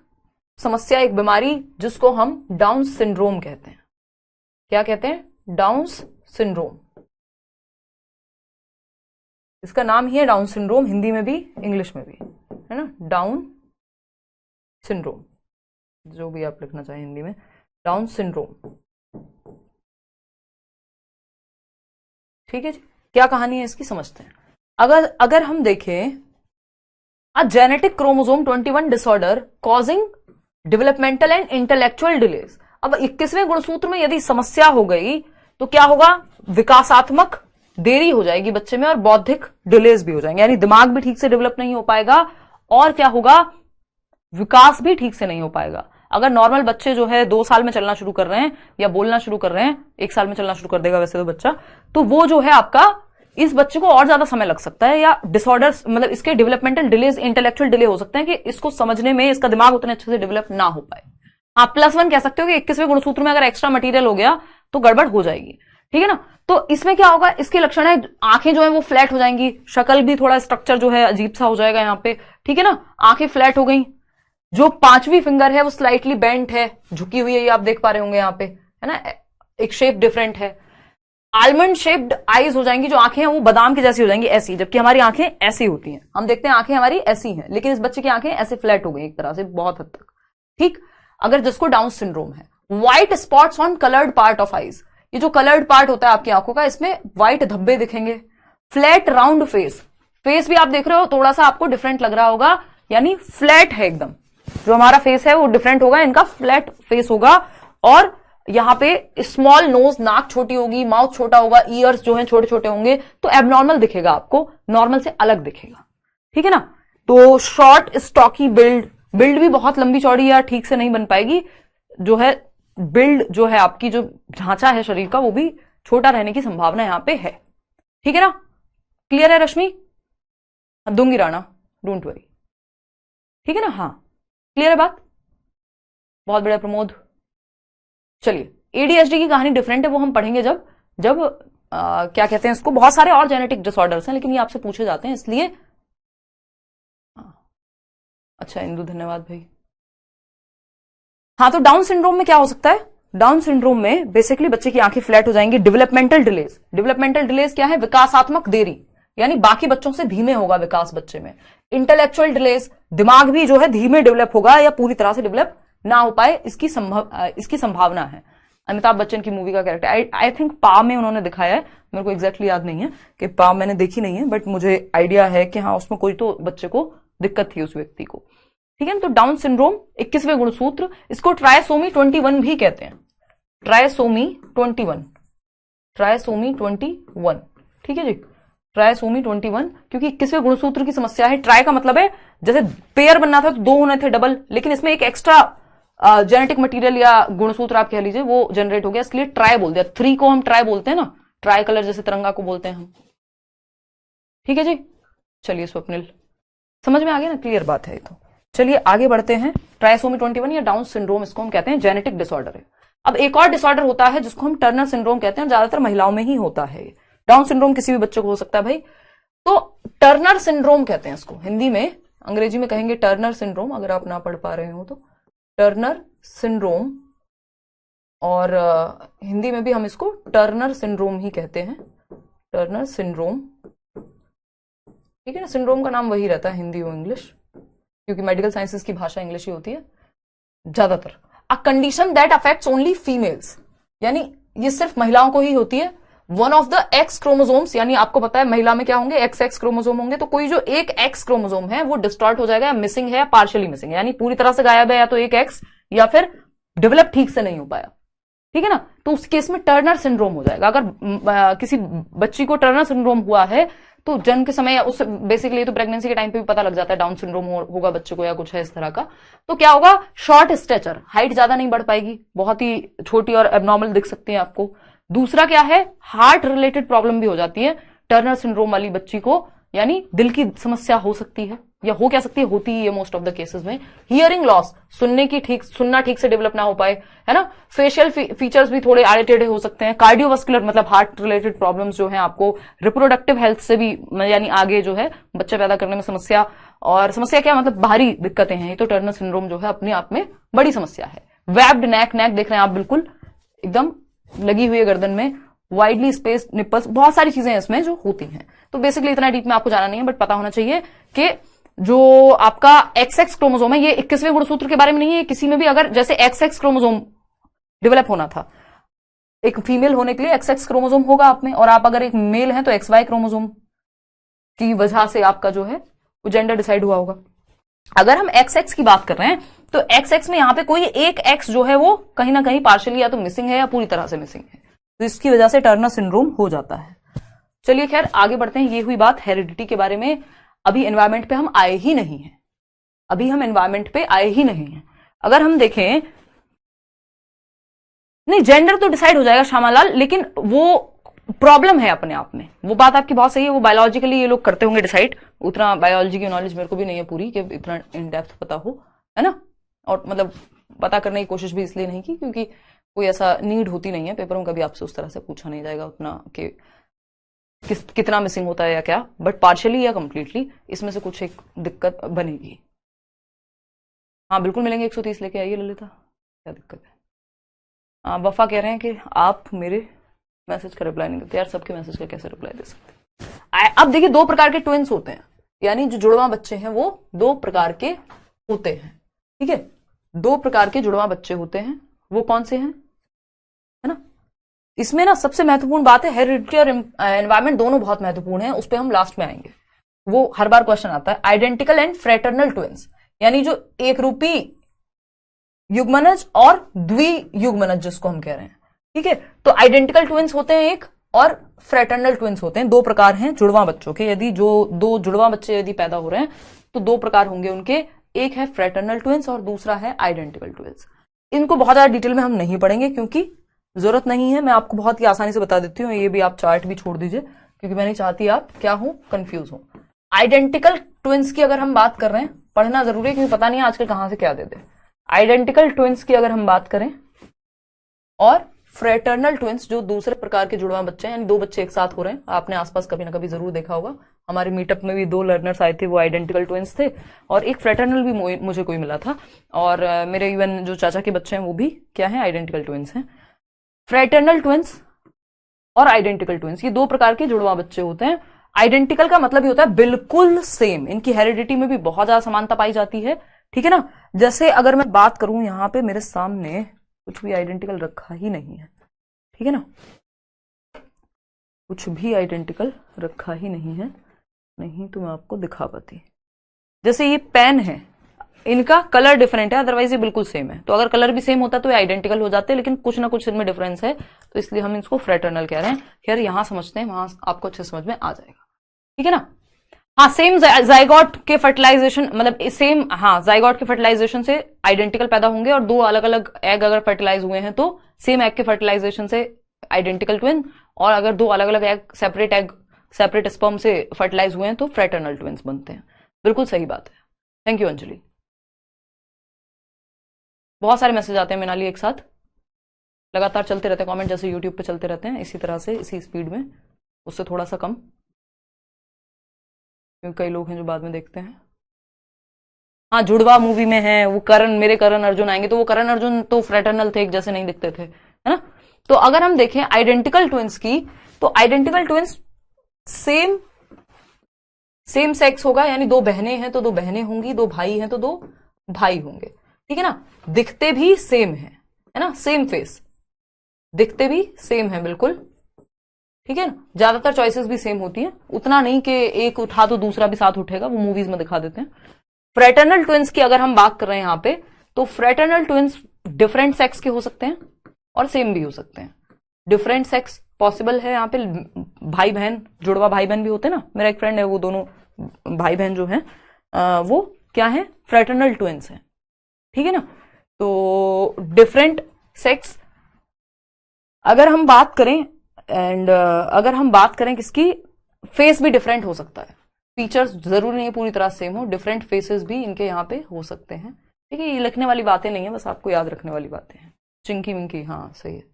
समस्या, एक बीमारी, जिसको हम डाउन सिंड्रोम कहते हैं। क्या कहते हैं? Down syndrome. इसका नाम ही है डाउन सिंड्रोम, हिंदी में भी इंग्लिश में भी, है ना, डाउन सिंड्रोम, जो भी आप लिखना चाहें हिंदी में, डाउन सिंड्रोम। ठीक है जी, क्या कहानी है इसकी समझते हैं। अगर हम देखें, a genetic chromosome 21 disorder causing developmental and intellectual delays. अब 21वें गुणसूत्र में यदि समस्या हो गई तो क्या होगा? विकासात्मक देरी हो जाएगी बच्चे में, और बौद्धिक डिलेज भी हो जाएंगे, यानी दिमाग भी ठीक से डेवलप नहीं हो पाएगा, और क्या होगा? विकास भी ठीक से नहीं हो पाएगा। अगर नॉर्मल बच्चे जो है 2 साल में चलना शुरू कर रहे हैं या बोलना शुरू कर रहे हैं, 1 साल में चलना शुरू कर देगा वैसे तो बच्चा, तो वो जो है आपका, इस बच्चे को और ज्यादा समय लग सकता है, या डिसऑर्डर्स मतलब इसके डेवलपमेंटल डिलेज, इंटेलेक्चुअल डिले हो सकते हैं कि इसको समझने में इसका दिमाग उतने अच्छे से डेवलप ना हो पाए। आप +1 कह सकते हो कि 21वें गुणसूत्र में अगर एक्स्ट्रा मटेरियल हो गया तो गड़बड़ हो जाएगी। ठीक है ना। तो इसमें क्या होगा? इसके लक्षण है, आंखें जो है वो फ्लैट हो जाएंगी, शक्ल भी थोड़ा स्ट्रक्चर जो है अजीब सा हो जाएगा यहाँ पे। ठीक है ना, आंखें फ्लैट हो गई, जो 5वीं फिंगर है वो स्लाइटली बेंट है, झुकी हुई है, ये आप देख पा रहे होंगे यहाँ पे, है ना, एक शेप डिफरेंट है। आलमंड शेप्ड आईज हो जाएंगी, जो आंखें हैं वो बादाम की जैसी हो जाएंगी, ऐसी, जबकि हमारी आंखें ऐसी होती हैं। हम देखते हैं आंखें हमारी ऐसी हैं, लेकिन इस बच्चे की आंखें ऐसे फ्लैट हो गई एक तरह से, बहुत हद तक। ठीक, अगर जिसको डाउन सिंड्रोम है। White spots on coloured part of eyes, ये जो कलर्ड पार्ट होता है आपकी आंखों का, इसमें व्हाइट धब्बे दिखेंगे। फ्लैट राउंड फेस, फेस भी आप देख रहे हो थोड़ा सा आपको डिफरेंट लग रहा होगा, यानी फ्लैट है एकदम, जो हमारा फेस है वो डिफरेंट होगा, इनका फ्लैट फेस होगा। और यहां पे स्मॉल नोज, नाक छोटी होगी, माउथ छोटा होगा, ईयर्स जो हैं छोटे छोटे होंगे, तो एबनॉर्मल दिखेगा आपको, नॉर्मल से अलग दिखेगा। ठीक है ना। तो शॉर्ट स्टॉकी बिल्ड, बिल्ड भी बहुत लंबी चौड़ी या ठीक से नहीं बन पाएगी, जो है बिल्ड जो है आपकी जो ढांचा है शरीर का, वो भी छोटा रहने की संभावना यहां पे है। ठीक है ना। क्लियर है रश्मि? दूंगी राणा, डोंट वरी, ठीक है ना? हाँ क्लियर है बात? बहुत बढ़िया प्रमोद। चलिए, एडीएचडी की कहानी डिफरेंट है, वो हम पढ़ेंगे जब जब क्या कहते हैं इसको, बहुत सारे और जेनेटिक डिसऑर्डर्स हैं लेकिन ये आपसे पूछे जाते हैं इसलिए। अच्छा इंदु, धन्यवाद भाई। हाँ, तो डाउन सिंड्रोम में क्या हो सकता है? डाउन सिंड्रोम में बेसिकली बच्चे की आंखें फ्लैट हो जाएंगी। डेवलपमेंटल डिलेज, डेवलपमेंटल डिलेज क्या है? विकासात्मक देरी, यानी बाकी बच्चों से धीमे होगा विकास बच्चे में। इंटेलेक्चुअल डिलेज, दिमाग भी जो है धीमे डेवलप होगा या पूरी तरह से डेवलप ना हो पाए, इसकी संभावना है। अमिताभ बच्चन की मूवी का कैरेक्टर, आई थिंक पा में उन्होंने दिखाया है, मेरे को एग्जैक्टली याद नहीं है कि पा मैंने देखी नहीं है, बट मुझे आइडिया है कि हाँ उसमें कोई तो बच्चे को दिक्कत थी उस व्यक्ति को, ठीक है। तो डाउन सिंड्रोम 21वें गुणसूत्र, इसको ट्रायसोमी 21 भी कहते हैं। ट्रायसोमी 21, ट्रायसोमी 21, ठीक है जी, ट्रायसोमी 21, क्योंकि 21वें गुणसूत्र की समस्या है। ट्राई का मतलब है जैसे पेयर बनना था तो 2 होने थे डबल, लेकिन इसमें एक एक्स्ट्रा जेनेटिक मटेरियल या गुणसूत्र आप कह लीजिए वो जनरेट हो गया, इसलिए ट्राई बोल दिया। 3 को हम ट्राई बोलते हैं ना, ट्राई कलर जैसे तिरंगा को बोलते हैं हम, ठीक है जी। चलिए स्वप्निल, समझ में आ गया ना? क्लियर बात है ये तो। चलिए आगे बढ़ते हैं। ट्रायसोमी 21 या डाउन सिंड्रोम, इसको हम कहते हैं जेनेटिक डिसऑर्डर है। अब एक और डिसऑर्डर होता है जिसको हम टर्नर सिंड्रोम कहते हैं, ज्यादातर महिलाओं में ही होता है। डाउन सिंड्रोम किसी भी बच्चे को हो सकता है भाई, तो टर्नर सिंड्रोम कहते हैं इसको। हिंदी में, अंग्रेजी में कहेंगे टर्नर सिंड्रोम, अगर आप ना पढ़ पा रहे हो तो टर्नर सिंड्रोम, और हिंदी में भी हम इसको टर्नर सिंड्रोम ही कहते हैं, टर्नर सिंड्रोम, ठीक है ना। सिंड्रोम का नाम वही रहता है हिंदी और इंग्लिश, क्योंकि मेडिकल साइंसेस की भाषा इंग्लिश ही होती है ज्यादातर। A condition that affects only females, यानी ये सिर्फ महिलाओं को ही होती है। One of the x chromosomes, यानी आपको पता है महिला में क्या होंगे, एक्स क्रोमोसोम होंगे, तो कोई जो एक एक्स क्रोमोसोम है वो डिस्टॉर्ट हो जाएगा, या मिसिंग है या पार्शियली मिसिंग है, यानी पूरी तरह से गायब है, या तो एक एक्स, या फिर डेवलप ठीक से नहीं हो पाया, ठीक है ना। तो उस केस में टर्नर सिंड्रोम हो जाएगा। अगर किसी बच्ची को टर्नर सिंड्रोम हुआ है तो जन्म के समय, उस बेसिकली तो प्रेगनेंसी के टाइम पे भी पता लग जाता है डाउन सिंड्रोम होगा बच्चे को या कुछ है इस तरह का। तो क्या होगा? शॉर्ट स्टेचर, हाइट ज्यादा नहीं बढ़ पाएगी, बहुत ही छोटी और एबनॉर्मल दिख सकती है आपको। दूसरा क्या है? हार्ट रिलेटेड प्रॉब्लम भी हो जाती है टर्नर सिंड्रोम वाली बच्ची को, यानी दिल की समस्या हो सकती है, या हो क्या सकती है, होती ही है मोस्ट ऑफ द केसेस में। हियरिंग लॉस, सुनना ठीक से डेवलप ना हो पाए, है ना। फेशियल फीचर्स भी थोड़े आड़े टेढ़े हो सकते हैं। कार्डियोवास्कुलर मतलब हार्ट रिलेटेड प्रॉब्लम्स जो है आपको, रिप्रोडक्टिव हेल्थ से भी, यानी आगे जो है बच्चे पैदा करने में समस्या, और समस्या क्या मतलब बाहरी दिक्कतें हैं, ये तो टर्नर सिंड्रोम जो है अपने आप में बड़ी समस्या है। वेब्ड नेक देख रहे हैं आप, बिल्कुल एकदम लगी हुई है गर्दन में, वाइडली स्पेस निपल्स, बहुत सारी चीजें इसमें जो होती हैं। तो बेसिकली इतना डीप में आपको जाना नहीं है, बट पता होना चाहिए कि जो आपका XX क्रोमोसोम है, ये 21वें गुणसूत्र के बारे में नहीं है, किसी में भी अगर जैसे XX क्रोमोसोम डेवलप होना था, एक फीमेल होने के लिए XX क्रोमोसोम होगा आप में, और आप अगर एक मेल हैं तो XY क्रोमोसोम की वजह से आपका जो है वो जेंडर डिसाइड हुआ होगा। अगर हम XX की बात कर रहे हैं तो XX में यहां पे कोई एक X जो है वो कहीं ना कहीं पार्शियली या तो मिसिंग है या पूरी तरह से मिसिंग है, तो इसकी वजह से टर्नर सिंड्रोम हो जाता है। चलिए खैर आगे बढ़ते हैं। ये हुई बात हेरिडिटी के बारे में। अभी एनवायरमेंट पे हम आए ही नहीं हैं, अभी हम एनवायरमेंट पे आए ही नहीं हैं। अगर हम देखें, नहीं जेंडर तो डिसाइड हो जाएगा श्यामालाल, लेकिन वो प्रॉब्लम है अपने आप में, वो बात आपकी बहुत सही है, वो बायोलॉजिकली ये लोग करते होंगे डिसाइड। उतना बायोलॉजी की नॉलेज मेरे को भी नहीं है पूरी कि इतना इन डेप्थ पता हो, है ना। और मतलब पता करने की कोशिश भी इसलिए नहीं की क्योंकि कोई ऐसा नीड होती नहीं है, पेपरों का भी आपसे उस तरह से पूछा नहीं जाएगा उतना कि कितना मिसिंग होता है या क्या, बट पार्शियली या कंप्लीटली इसमें से कुछ एक दिक्कत बनेगी। हाँ बिल्कुल मिलेंगे, 130 लेके आइए ललिता, क्या दिक्कत है। वफा कह रहे हैं कि आप मेरे मैसेज का रिप्लाई नहीं करते। यार सबके मैसेज का कैसे रिप्लाई दे सकते। अब देखिए 2 प्रकार के ट्विंस होते हैं, यानी जो जुड़वा बच्चे हैं वो 2 प्रकार के होते हैं, ठीक है। 2 प्रकार के जुड़वा बच्चे होते हैं, वो कौन से हैं, है ना। इसमें ना सबसे महत्वपूर्ण बात है हेरिडिटी और एनवायरमेंट, दोनों बहुत महत्वपूर्ण है, उस पर हम लास्ट में आएंगे, वो हर बार क्वेश्चन आता है। आइडेंटिकल एंड फ्रेटर्नल ट्विंस, यानी जो एक रूपी युग्मनज और द्वियुग्मनज जिसको हम कह रहे हैं, ठीक है। तो आइडेंटिकल ट्विंस होते हैं एक, और फ्रेटर्नल ट्विंस होते हैं। 2 प्रकार हैं जुड़वा बच्चों के। यदि जो 2 जुड़वा बच्चे यदि पैदा हो रहे हैं तो 2 प्रकार होंगे उनके, एक है फ्रेटर्नल ट्विंस और दूसरा है आइडेंटिकल ट्विंस। इनको बहुत ज्यादा डिटेल में हम नहीं पढ़ेंगे क्योंकि जरूरत नहीं है, मैं आपको बहुत ही आसानी से बता देती हूँ। ये भी आप चार्ट भी छोड़ दीजिए, क्योंकि मैं नहीं चाहती आप क्या हो, कंफ्यूज हो। आइडेंटिकल ट्विंस की अगर हम बात कर रहे हैं, पढ़ना जरूरी है क्योंकि पता नहीं आजकल कहां से क्या दे दे। आइडेंटिकल ट्विंस की अगर हम बात करें और फ्रेटर्नल ट्विंस, जो दूसरे प्रकार के जुड़वा बच्चे हैं, यानी दो बच्चे एक साथ हो रहे हैं, आपने आसपास कभी ना कभी जरूर देखा होगा। हमारे मीटअप में भी 2 लर्नर्स आए थे, वो आइडेंटिकल ट्विंस थे, और एक फ्रेटर्नल भी मुझे कोई मिला था, और मेरे इवन जो चाचा के बच्चे हैं वो भी क्या है, आइडेंटिकल ट्विंस हैं। फ्रेटर्नल ट्विंस और आइडेंटिकल ट्विंस, ये 2 प्रकार के जुड़वा बच्चे होते हैं। आइडेंटिकल का मतलब ही होता है बिल्कुल सेम, इनकी हेरिडिटी में भी बहुत ज्यादा समानता पाई जाती है, ठीक है ना। जैसे अगर मैं बात करूं, यहां पे मेरे सामने कुछ भी आइडेंटिकल रखा ही नहीं है, ठीक है ना, कुछ भी आइडेंटिकल रखा ही नहीं है, नहीं तो मैं आपको दिखा पाती। जैसे ये पेन है, इनका कलर डिफरेंट है, अदरवाइज ये बिल्कुल सेम है। तो अगर कलर भी सेम होता तो ये आइडेंटिकल हो जाते, लेकिन कुछ ना कुछ इनमें डिफरेंस है, तो इसलिए हम इसको फ्रेटर्नल कह रहे हैं। खैर यहां समझते हैं, वहां आपको अच्छे समझ में आ जाएगा, ठीक है ना। हाँ, सेम जाइगोट के फर्टिलाइजेशन, मतलब सेम, हाँ, जाइगोट के फर्टिलाइजेशन से आइडेंटिकल पैदा होंगे, और 2 अलग अलग एग अगर फर्टिलाइज हुए हैं तो सेम एग के फर्टिलाइजेशन से आइडेंटिकल ट्विन, और अगर 2 अलग अलग एग सेपरेट स्पर्म से फर्टिलाइज हुए हैं तो फ्रेटर्नल ट्विंस बनते हैं। बिल्कुल सही बात है। Thank you Anjali. बहुत सारे मैसेज आते हैं मिनाली एक साथ, लगातार चलते रहते हैं कमेंट, जैसे यूट्यूब पे चलते रहते हैं, इसी तरह से, इसी स्पीड में, उससे थोड़ा सा कम, क्योंकि कई लोग हैं जो बाद में देखते हैं। हाँ, जुड़वा मूवी में है वो मेरे करण अर्जुन आएंगे, तो वो करण अर्जुन तो फ्रेटर्नल थे, एक जैसे नहीं दिखते थे, है ना। तो अगर हम देखें आइडेंटिकल ट्विंस की, तो आइडेंटिकल ट्विंस सेम सेक्स होगा, यानी 2 बहनें हैं तो 2 बहनें होंगी, 2 भाई हैं तो 2 भाई होंगे, ठीक है ना। दिखते भी सेम है ना, सेम फेस, दिखते भी सेम है बिल्कुल, ठीक है ना। ज्यादातर चॉइसेस भी सेम होती हैं, उतना नहीं कि एक उठा तो दूसरा भी साथ उठेगा, वो मूवीज में दिखा देते हैं। फ्रेटर्नल ट्विंस की अगर हम बात कर रहे हैं यहां पे, तो फ्रेटर्नल ट्विंस डिफरेंट सेक्स के हो सकते हैं और सेम भी हो सकते हैं। डिफरेंट सेक्स पॉसिबल है यहाँ पे, भाई बहन, जुड़वा भाई बहन भी होते हैं ना। मेरा एक फ्रेंड है, वो दोनों भाई बहन जो हैं वो क्या है, फ्रेटर्नल ट्विंस हैं, ठीक है ना। तो डिफरेंट सेक्स अगर हम बात करें, एंड अगर हम बात करें किसकी, फेस भी डिफरेंट हो सकता है, फीचर्स जरूरी नहीं पूरी तरह सेम हो, डिफरेंट फेसेस भी इनके यहाँ पे हो सकते हैं, ठीक है। ये लिखने वाली बातें नहीं है, बस आपको याद रखने वाली बातें हैं। चिंकी विंकी, हाँ सही है।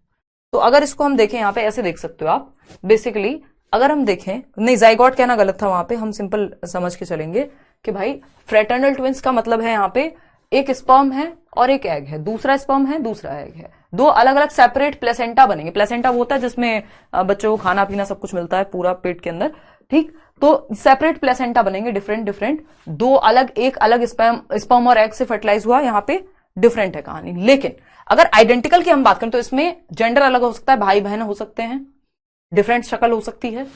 तो अगर इसको हम देखें यहाँ पे, ऐसे देख सकते हो आप, बेसिकली अगर हम देखें, नहीं जाइगोट कहना गलत था वहां पे, हम सिंपल समझ के चलेंगे कि भाई फ्रेटर्नल ट्विंस का मतलब है यहाँ पे एक स्पर्म है और एक एग है, दूसरा स्पर्म है दूसरा एग है, 2 अलग अलग सेपरेट प्लेसेंटा बनेंगे। प्लेसेंटा वो होता है जिसमें बच्चों को खाना पीना सब कुछ मिलता है पूरा पेट के अंदर, ठीक। तो सेपरेट प्लेसेंटा बनेंगे, डिफरेंट 2 अलग, एक अलग स्पर्म और एग से फर्टिलाइज हुआ, यहाँ पे डिफरेंट है कहानी। लेकिन अगर आइडेंटिकल की हम बात करें तो इसमें जेंडर अलग हो सकता है, भाई बहन हो सकते हैं, डिफरेंट शक्ल हो सकती है,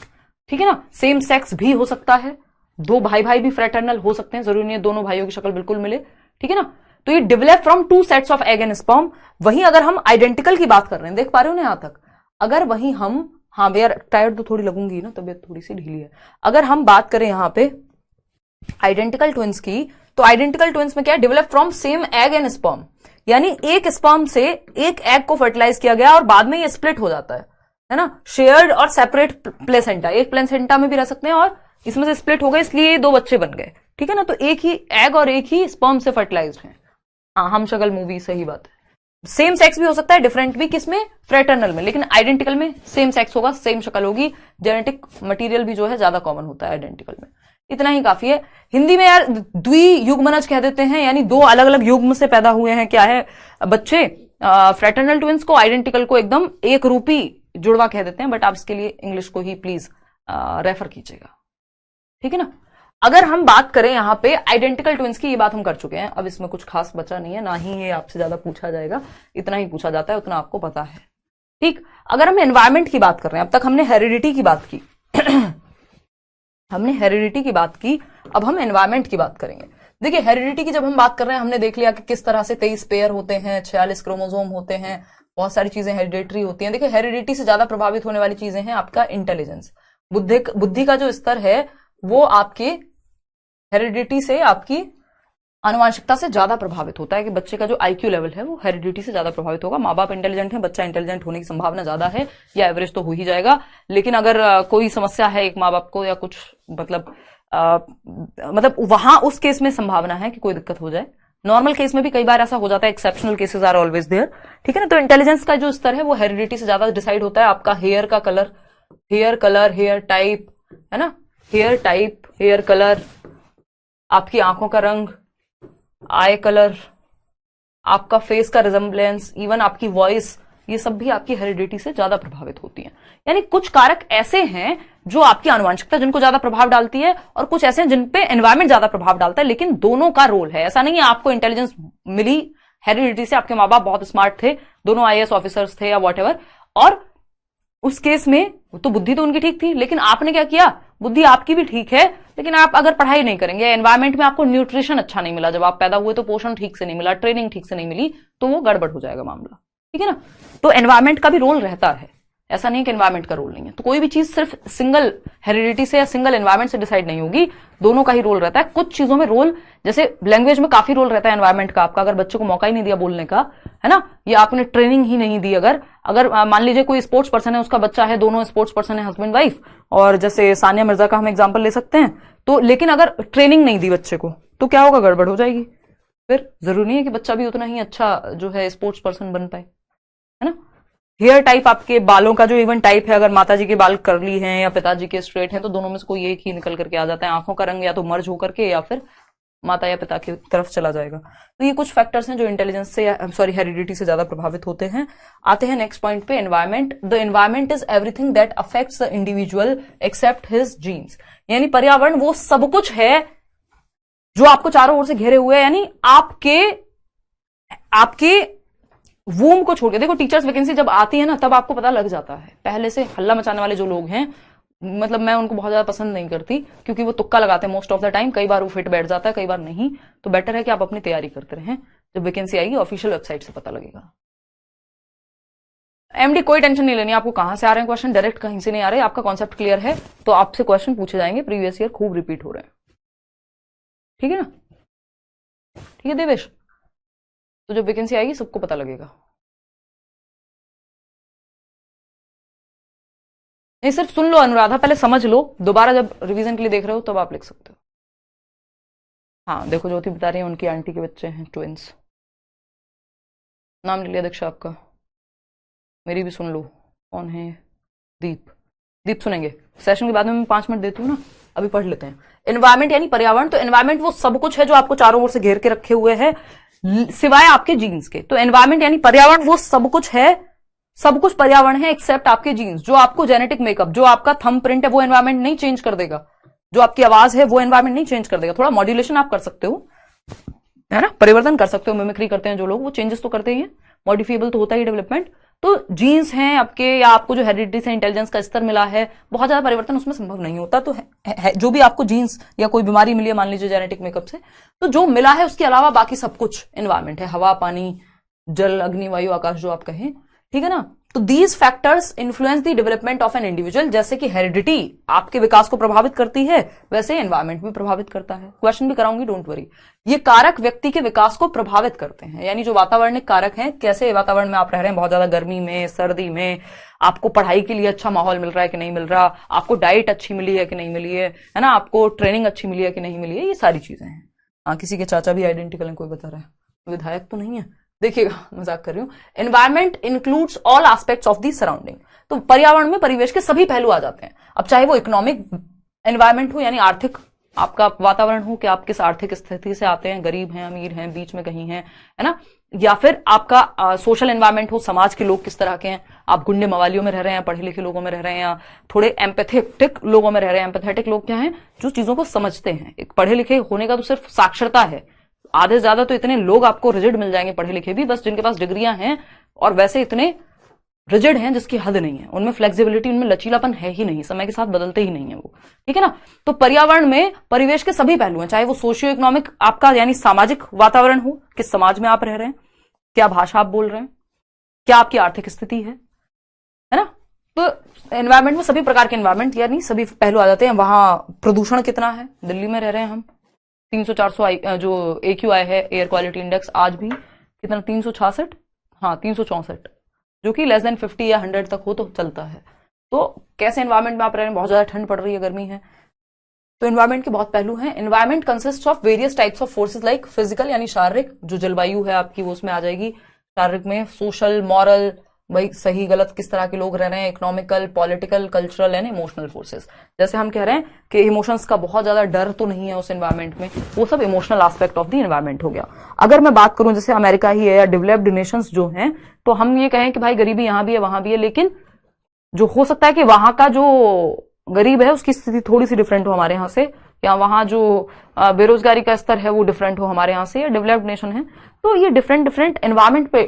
ठीक है ना। सेम सेक्स भी हो सकता है, 2 भाई भी फ्रेटर्नल हो सकते हैं, जरूरी नहीं है दोनों भाइयों की शक्ल बिल्कुल मिले, ठीक है ना। तो ये develop from 2 sets of egg and sperm. वहीं अगर हम आइडेंटिकल की बात कर रहे हैं, देख पा रहे हो ना यहां तक, अगर वहीं हम, हाँ यार टायर्ड तो थोड़ी लगूंगी ना, तबीयत थोड़ी सी ढीली है। अगर हम बात करें यहां पे आइडेंटिकल ट्विंस की, तो आइडेंटिकल ट्विंस में क्या है, develop from same egg and sperm, यानी एक स्पर्म से एक एग को फर्टिलाइज किया गया और बाद में ये स्प्लिट हो जाता है ना। शेयर्ड और सेपरेट प्लेसेंटा, एक प्लेसेंटा में भी रह सकते हैं और इसमें से स्प्लिट हो गए, इसलिए 2 बच्चे बन गए, ठीक है ना। तो एक ही एग और एक ही स्पर्म से फर्टिलाइज है। हाँ, हम शक्ल मूवी, सही बात है। सेम सेक्स भी हो सकता है, डिफरेंट भी, किसमें, फ्रेटर्नल में, लेकिन आइडेंटिकल में सेम सेक्स होगा, सेम शक्ल होगी, जेनेटिक मटेरियल भी जो है ज्यादा कॉमन होता है आइडेंटिकल में। इतना ही काफी है। हिंदी में यार द्वियुग्मनज कह देते हैं, यानी 2 अलग अलग युग्म से पैदा हुए हैं क्या है बच्चे। फ्रेटर्नल ट्विंस को, आइडेंटिकल को एकदम एक रूपी जुड़वा कह देते हैं, बट आप इसके लिए इंग्लिश को ही प्लीज रेफर कीजिएगा, ठीक है ना। अगर हम बात करें यहां पे आइडेंटिकल ट्विंस की, ये बात हम कर चुके हैं, अब इसमें कुछ खास बचा नहीं है, ना ही ये आपसे ज्यादा पूछा जाएगा, इतना ही पूछा जाता है, उतना आपको पता है, ठीक। अगर हम एनवायरमेंट की बात कर रहे हैं, अब तक हमने हेरिडिटी की बात की हमने हेरिडिटी की बात की, अब हम एनवायरमेंट की बात करेंगे। देखिए हेरिडिटी की जब हम बात कर रहे हैं, हमने देख लिया कि किस तरह से 23 पेयर होते हैं, 46 क्रोमोसोम होते हैं, बहुत सारी चीजें हेरिडिटरी होती हैं। देखिए हेरिडिटी से ज्यादा प्रभावित होने वाली चीजें हैं आपका इंटेलिजेंस, बुद्धि का जो स्तर है वो आपके हेरिडिटी से आपकी आनुवांशिकता से ज्यादा प्रभावित होता है कि बच्चे का जो आईक्यू लेवल है वो हेरिडिटी से ज्यादा प्रभावित होगा। माँ बाप इंटेलिजेंट है, बच्चा इंटेलिजेंट होने की संभावना ज्यादा है, या एवरेज तो हो ही जाएगा। लेकिन अगर कोई समस्या है एक माँ बाप को या कुछ मतलब वहां उस केस में संभावना है कि कोई दिक्कत हो जाए। नॉर्मल केस में भी कई बार ऐसा हो जाता है, exceptional cases are always there, ठीक है ना। तो इंटेलिजेंस का जो स्तर है वो हेरिडिटी से ज्यादा डिसाइड होता है। आपका हेयर का कलर, हेयर टाइप, है ना, हेयर टाइप, हेयर कलर, आपकी आंखों का रंग, आई कलर, आपका फेस का रिजेम्बलेंस, इवन आपकी वॉइस, ये सब भी आपकी हेरिडिटी से ज्यादा प्रभावित होती हैं। यानी कुछ कारक ऐसे हैं जो आपकी आनुवंशिकता जिनको ज्यादा प्रभाव डालती है, और कुछ ऐसे हैं जिन पे एनवायरमेंट ज्यादा प्रभाव डालता है। लेकिन दोनों का रोल है, ऐसा नहीं है आपको इंटेलिजेंस मिली हेरिडिटी से, आपके माँ बाप बहुत स्मार्ट थे, दोनों आईएएस ऑफिसर्स थे या वॉटएवर, और उस केस में तो बुद्धि तो उनकी ठीक थी, लेकिन आपने क्या किया, बुद्धि आपकी भी ठीक है, लेकिन आप अगर पढ़ाई नहीं करेंगे, एनवायरमेंट में आपको न्यूट्रिशन अच्छा नहीं मिला, जब आप पैदा हुए तो पोषण ठीक से नहीं मिला, ट्रेनिंग ठीक से नहीं मिली, तो वो गड़बड़ हो जाएगा मामला, ठीक है ना। तो एनवायरमेंट का भी रोल रहता है, ऐसा नहीं कि एनवायरमेंट का रोल नहीं है। तो कोई भी चीज सिर्फ सिंगल हेरिडिटी से या सिंगल एनवायरमेंट से डिसाइड नहीं होगी, दोनों का ही रोल रहता है। कुछ चीजों में रोल, जैसे लैंग्वेज में काफी रोल रहता है एनवायरमेंट का आपका, अगर बच्चे को मौका ही नहीं दिया बोलने का, है ना, या आपने ट्रेनिंग ही नहीं दी, अगर मान लीजिए कोई स्पोर्ट्स पर्सन है, उसका बच्चा है, दोनों स्पोर्ट्स पर्सन है, हस्बैंड वाइफ, और जैसे सानिया मिर्जा का हम एग्जाम्पल ले सकते हैं, तो लेकिन अगर ट्रेनिंग नहीं दी बच्चे को, तो क्या होगा, गड़बड़ हो जाएगी। फिर जरूरी नहीं है कि बच्चा भी उतना ही अच्छा जो है स्पोर्ट्स पर्सन बन पाए, है ना। हेयर टाइप, आपके बालों का जो इवन टाइप है, अगर माताजी के बाल कर्ली हैं या पिताजी के स्ट्रेट हैं, तो दोनों में से कोई एक ही निकल करके आ जाता है। आंखों का रंग या तो मर्ज होकर के या फिर माता या पिता की तरफ चला जाएगा। तो ये कुछ फैक्टर्स हैं जो इंटेलिजेंस से हेरिडिटी से ज्यादा प्रभावित होते हैं। आते हैं नेक्स्ट पॉइंट पे, environment. The environment is everything that affects the individual except his genes. यानी पर्यावरण वो सब कुछ है जो आपको चारों ओर से घेरे हुए है, यानी आपके वूम को छोड़ के। देखो टीचर्स वैकेंसी जब आती है ना, तब आपको पता लग जाता है। पहले से हल्ला मचाने वाले जो लोग हैं, मतलब मैं उनको बहुत ज्यादा पसंद नहीं करती, क्योंकि वो तुक्का लगाते हैं मोस्ट ऑफ द टाइम। कई बार वो फिट बैठ जाता है, कई बार नहीं। तो बेटर है कि आप अपनी तैयारी करते रहें। जब वैकेंसी आएगी ऑफिशियल वेबसाइट से पता लगेगा। एमडी कोई टेंशन नहीं लेनी, आपको कहां से आ रहे हैं क्वेश्चन, डायरेक्ट कहीं से नहीं आ रहे। आपका कॉन्सेप्ट क्लियर है तो आपसे क्वेश्चन पूछे जाएंगे, प्रीवियस ईयर खूब रिपीट हो रहे हैं, ठीक है ना। ठीक है देवेश, तो जब वैकेंसी आएगी सबको पता लगेगा। नहीं, सिर्फ सुन लो अनुराधा, पहले समझ लो, दोबारा जब रिवीजन के लिए देख रहे हो तब आप लिख सकते हो। हाँ देखो, ज्योति बता रही है उनकी आंटी के बच्चे हैं ट्विंस। नाम ले लिया दीक्षा आपका, मेरी भी सुन लो। कौन है? दीप सुनेंगे सेशन के बाद में, मैं 5 मिनट देती हूँ ना, अभी पढ़ लेते हैं। एनवायरमेंट यानी पर्यावरण। तो एनवायरमेंट वो सब कुछ है जो आपको चारों ओर से घेर के रखे हुए है, सिवाय आपके जीन्स के। तो एनवायरमेंट यानी पर्यावरण वो सब कुछ है, सब कुछ पर्यावरण है एक्सेप्ट आपके जीन्स। जो आपको जेनेटिक मेकअप, जो आपका थंब प्रिंट है, वो एनवायरमेंट नहीं चेंज कर देगा। जो आपकी आवाज है वो एनवायरमेंट नहीं चेंज कर देगा। थोड़ा मॉड्यूलेशन आप कर सकते हो, है ना, परिवर्तन कर सकते हो। मिमिक्री करते हैं जो लोग, वो चेंजेस तो करते ही हैं, मॉडिफिएबल तो होता ही डेवलपमेंट। तो जीन्स हैं आपके, या आपको जो हेरिडिटी से इंटेलिजेंस का स्तर मिला है, बहुत ज्यादा परिवर्तन उसमें संभव नहीं होता। तो जो भी आपको जीन्स या कोई बीमारी मिली है, मान लीजिए जेनेटिक मेकअप से, तो जो मिला है उसके अलावा बाकी सब कुछ एनवायरमेंट है। हवा, पानी, जल, अग्नि, वायु, आकाश जो आप कहें, ठीक है ना। तो these factors influence the development of an individual. जैसे कि हेरिडिटी आपके विकास को प्रभावित करती है, वैसे एनवायरमेंट भी प्रभावित करता है। क्वेश्चन भी कराऊंगी, डोंट वरी। ये कारक व्यक्ति के विकास को प्रभावित करते हैं, यानी जो वातावरणिक कारक हैं, कैसे वातावरण में आप रह रहे हैं, बहुत ज्यादा गर्मी में, सर्दी में, आपको पढ़ाई के लिए अच्छा माहौल मिल रहा है कि नहीं मिल रहा, आपको डाइट अच्छी मिली है कि नहीं मिली है ना, आपको ट्रेनिंग अच्छी मिली है कि नहीं मिली है, ये सारी चीजें हैं। हाँ, किसी के चाचा भी आइडेंटिकल है, कोई बता रहा है, विधायक तो नहीं है, देखिएगा मजाक कर रही हूं। Environment includes all aspects of the surrounding. तो पर्यावरण में परिवेश के सभी पहलू आ जाते हैं। अब चाहे वो इकोनॉमिक एनवायरमेंट हो, यानी आर्थिक आपका वातावरण हो कि आप किस आर्थिक स्थिति से आते हैं, गरीब हैं, अमीर हैं, बीच में कहीं हैं, है ना, या फिर आपका सोशल एनवायरमेंट हो, समाज के लोग किस तरह के हैं, आप गुंडे मवालियों में रह रहे हैं, पढ़े लिखे लोगों में रह रहे हैं, या थोड़े एम्पैथेटिक लोगों में रह रहे हैं। एम्पैथेटिक लोग क्या हैं? जो चीजों को समझते हैं। एक पढ़े लिखे होने का तो सिर्फ साक्षरता है, आधे से ज्यादा तो इतने लोग आपको रिजिड मिल जाएंगे पढ़े लिखे भी, बस जिनके पास डिग्रियां हैं, और वैसे इतने रिजिड हैं जिसकी हद नहीं है। उनमें फ्लेक्सिबिलिटी, उनमें लचीलापन है ही नहीं, समय के साथ बदलते ही नहीं है वो, ठीक है ना। तो पर्यावरण में परिवेश के सभी पहलू हैं, चाहे वो सोशियो इकोनॉमिक आपका यानी सामाजिक वातावरण हो, किस समाज में आप रह रहे हैं, क्या भाषा आप बोल रहे हैं, क्या आपकी आर्थिक स्थिति है ना। तो एनवायरमेंट में सभी प्रकार के एनवायरमेंट यानी सभी पहलू आ जाते हैं। वहां प्रदूषण कितना है, दिल्ली में रह रहे हैं हम, 300-400 जो AQI है, एयर क्वालिटी इंडेक्स, आज भी कितना 366, हाँ 364, जो कि लेस देन 50 या 100 तक हो तो चलता है। तो कैसे एनवायरमेंट में आप रह रहे हैं, बहुत ज्यादा ठंड पड़ रही है, गर्मी है, तो एनवायरमेंट के बहुत पहलू हैं। Environment consist of various types of forces like physical यानी शारीरिक, जो जलवायु है आपकी वो उसमें आ जाएगी शारीरिक में, सोशल, मॉरल, भाई सही गलत किस तरह के लोग रह रहे हैं, economical, political, cultural and emotional forces. जैसे हम कह रहे हैं कि इमोशंस का बहुत ज्यादा डर तो नहीं है उस एनवायरमेंट में, वो सब emotional aspect of the environment हो गया। अगर मैं बात करूं जैसे अमेरिका ही है या डेवलप्ड नेशंस जो हैं, तो हम ये कहें कि भाई गरीबी यहां भी है वहां भी है, लेकिन जो हो सकता है कि वहां का जो गरीब है उसकी स्थिति थोड़ी सी डिफरेंट हो हमारे यहाँ से, या वहां जो बेरोजगारी का स्तर है वो डिफरेंट हो हमारे यहाँ से, या डेवलप्ड नेशन है, तो ये डिफरेंट डिफरेंट एनवायरमेंट पे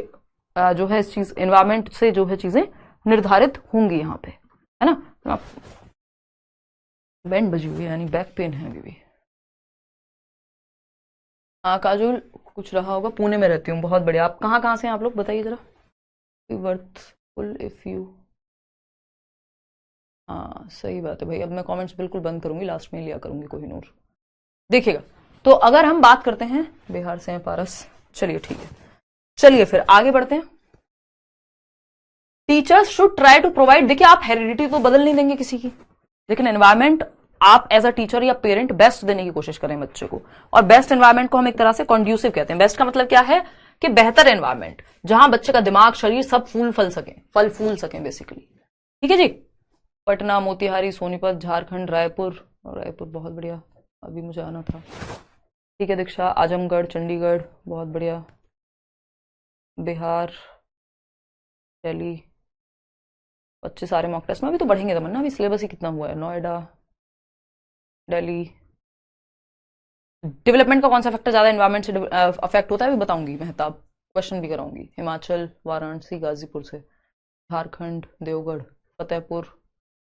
जो है इस चीज एनवायरमेंट से जो है चीजें निर्धारित होंगी यहाँ पे, है ना। बैंड बजी हुई है यानी बैक पेन है अभी भी। हाँ काजुल, कुछ रहा होगा, पुणे में रहती हूँ, बहुत बढ़िया। आप कहाँ से हैं आप लोग बताइए जरा, वर्थफुल इफ यू, हाँ सही बात है भाई। अब मैं कमेंट्स बिल्कुल बंद करूंगी, लास्ट में लिया करूंगी कोहिनूर, देखिएगा। तो अगर हम बात करते हैं, बिहार से हैं पारस, चलिए ठीक है, चलिए फिर आगे बढ़ते हैं। Teachers should try to provide, देखिए आप हेरिडिटी तो बदल नहीं देंगे किसी की, लेकिन एनवायरमेंट आप एज अ टीचर या पेरेंट बेस्ट देने की कोशिश करें बच्चे को। और बेस्ट एनवायरमेंट को हम एक तरह से कॉन्ड्यूसिव कहते हैं। बेस्ट का मतलब क्या है कि बेहतर एनवायरमेंट, जहां बच्चे का दिमाग, शरीर सब फूल फूल सकें बेसिकली, ठीक है जी। पटना, मोतिहारी, सोनीपत, झारखंड, रायपुर बहुत बढ़िया, अभी मुझे आना था, ठीक है दीक्षा। आजमगढ़, चंडीगढ़, बहुत बढ़िया। बिहार, दिल्ली, बच्चे सारे मॉक टेस्ट में, अभी तो बढ़ेंगे तमन्ना, अभी सिलेबस ही कितना हुआ है। नोएडा, दिल्ली। डेवलपमेंट का कौन सा फैक्टर ज्यादा एनवायरमेंट से अफेक्ट होता है, भी बताऊंगी, मेहताब क्वेश्चन भी कराऊंगी। हिमाचल, वाराणसी, गाजीपुर से, झारखंड, देवगढ़, फतेहपुर,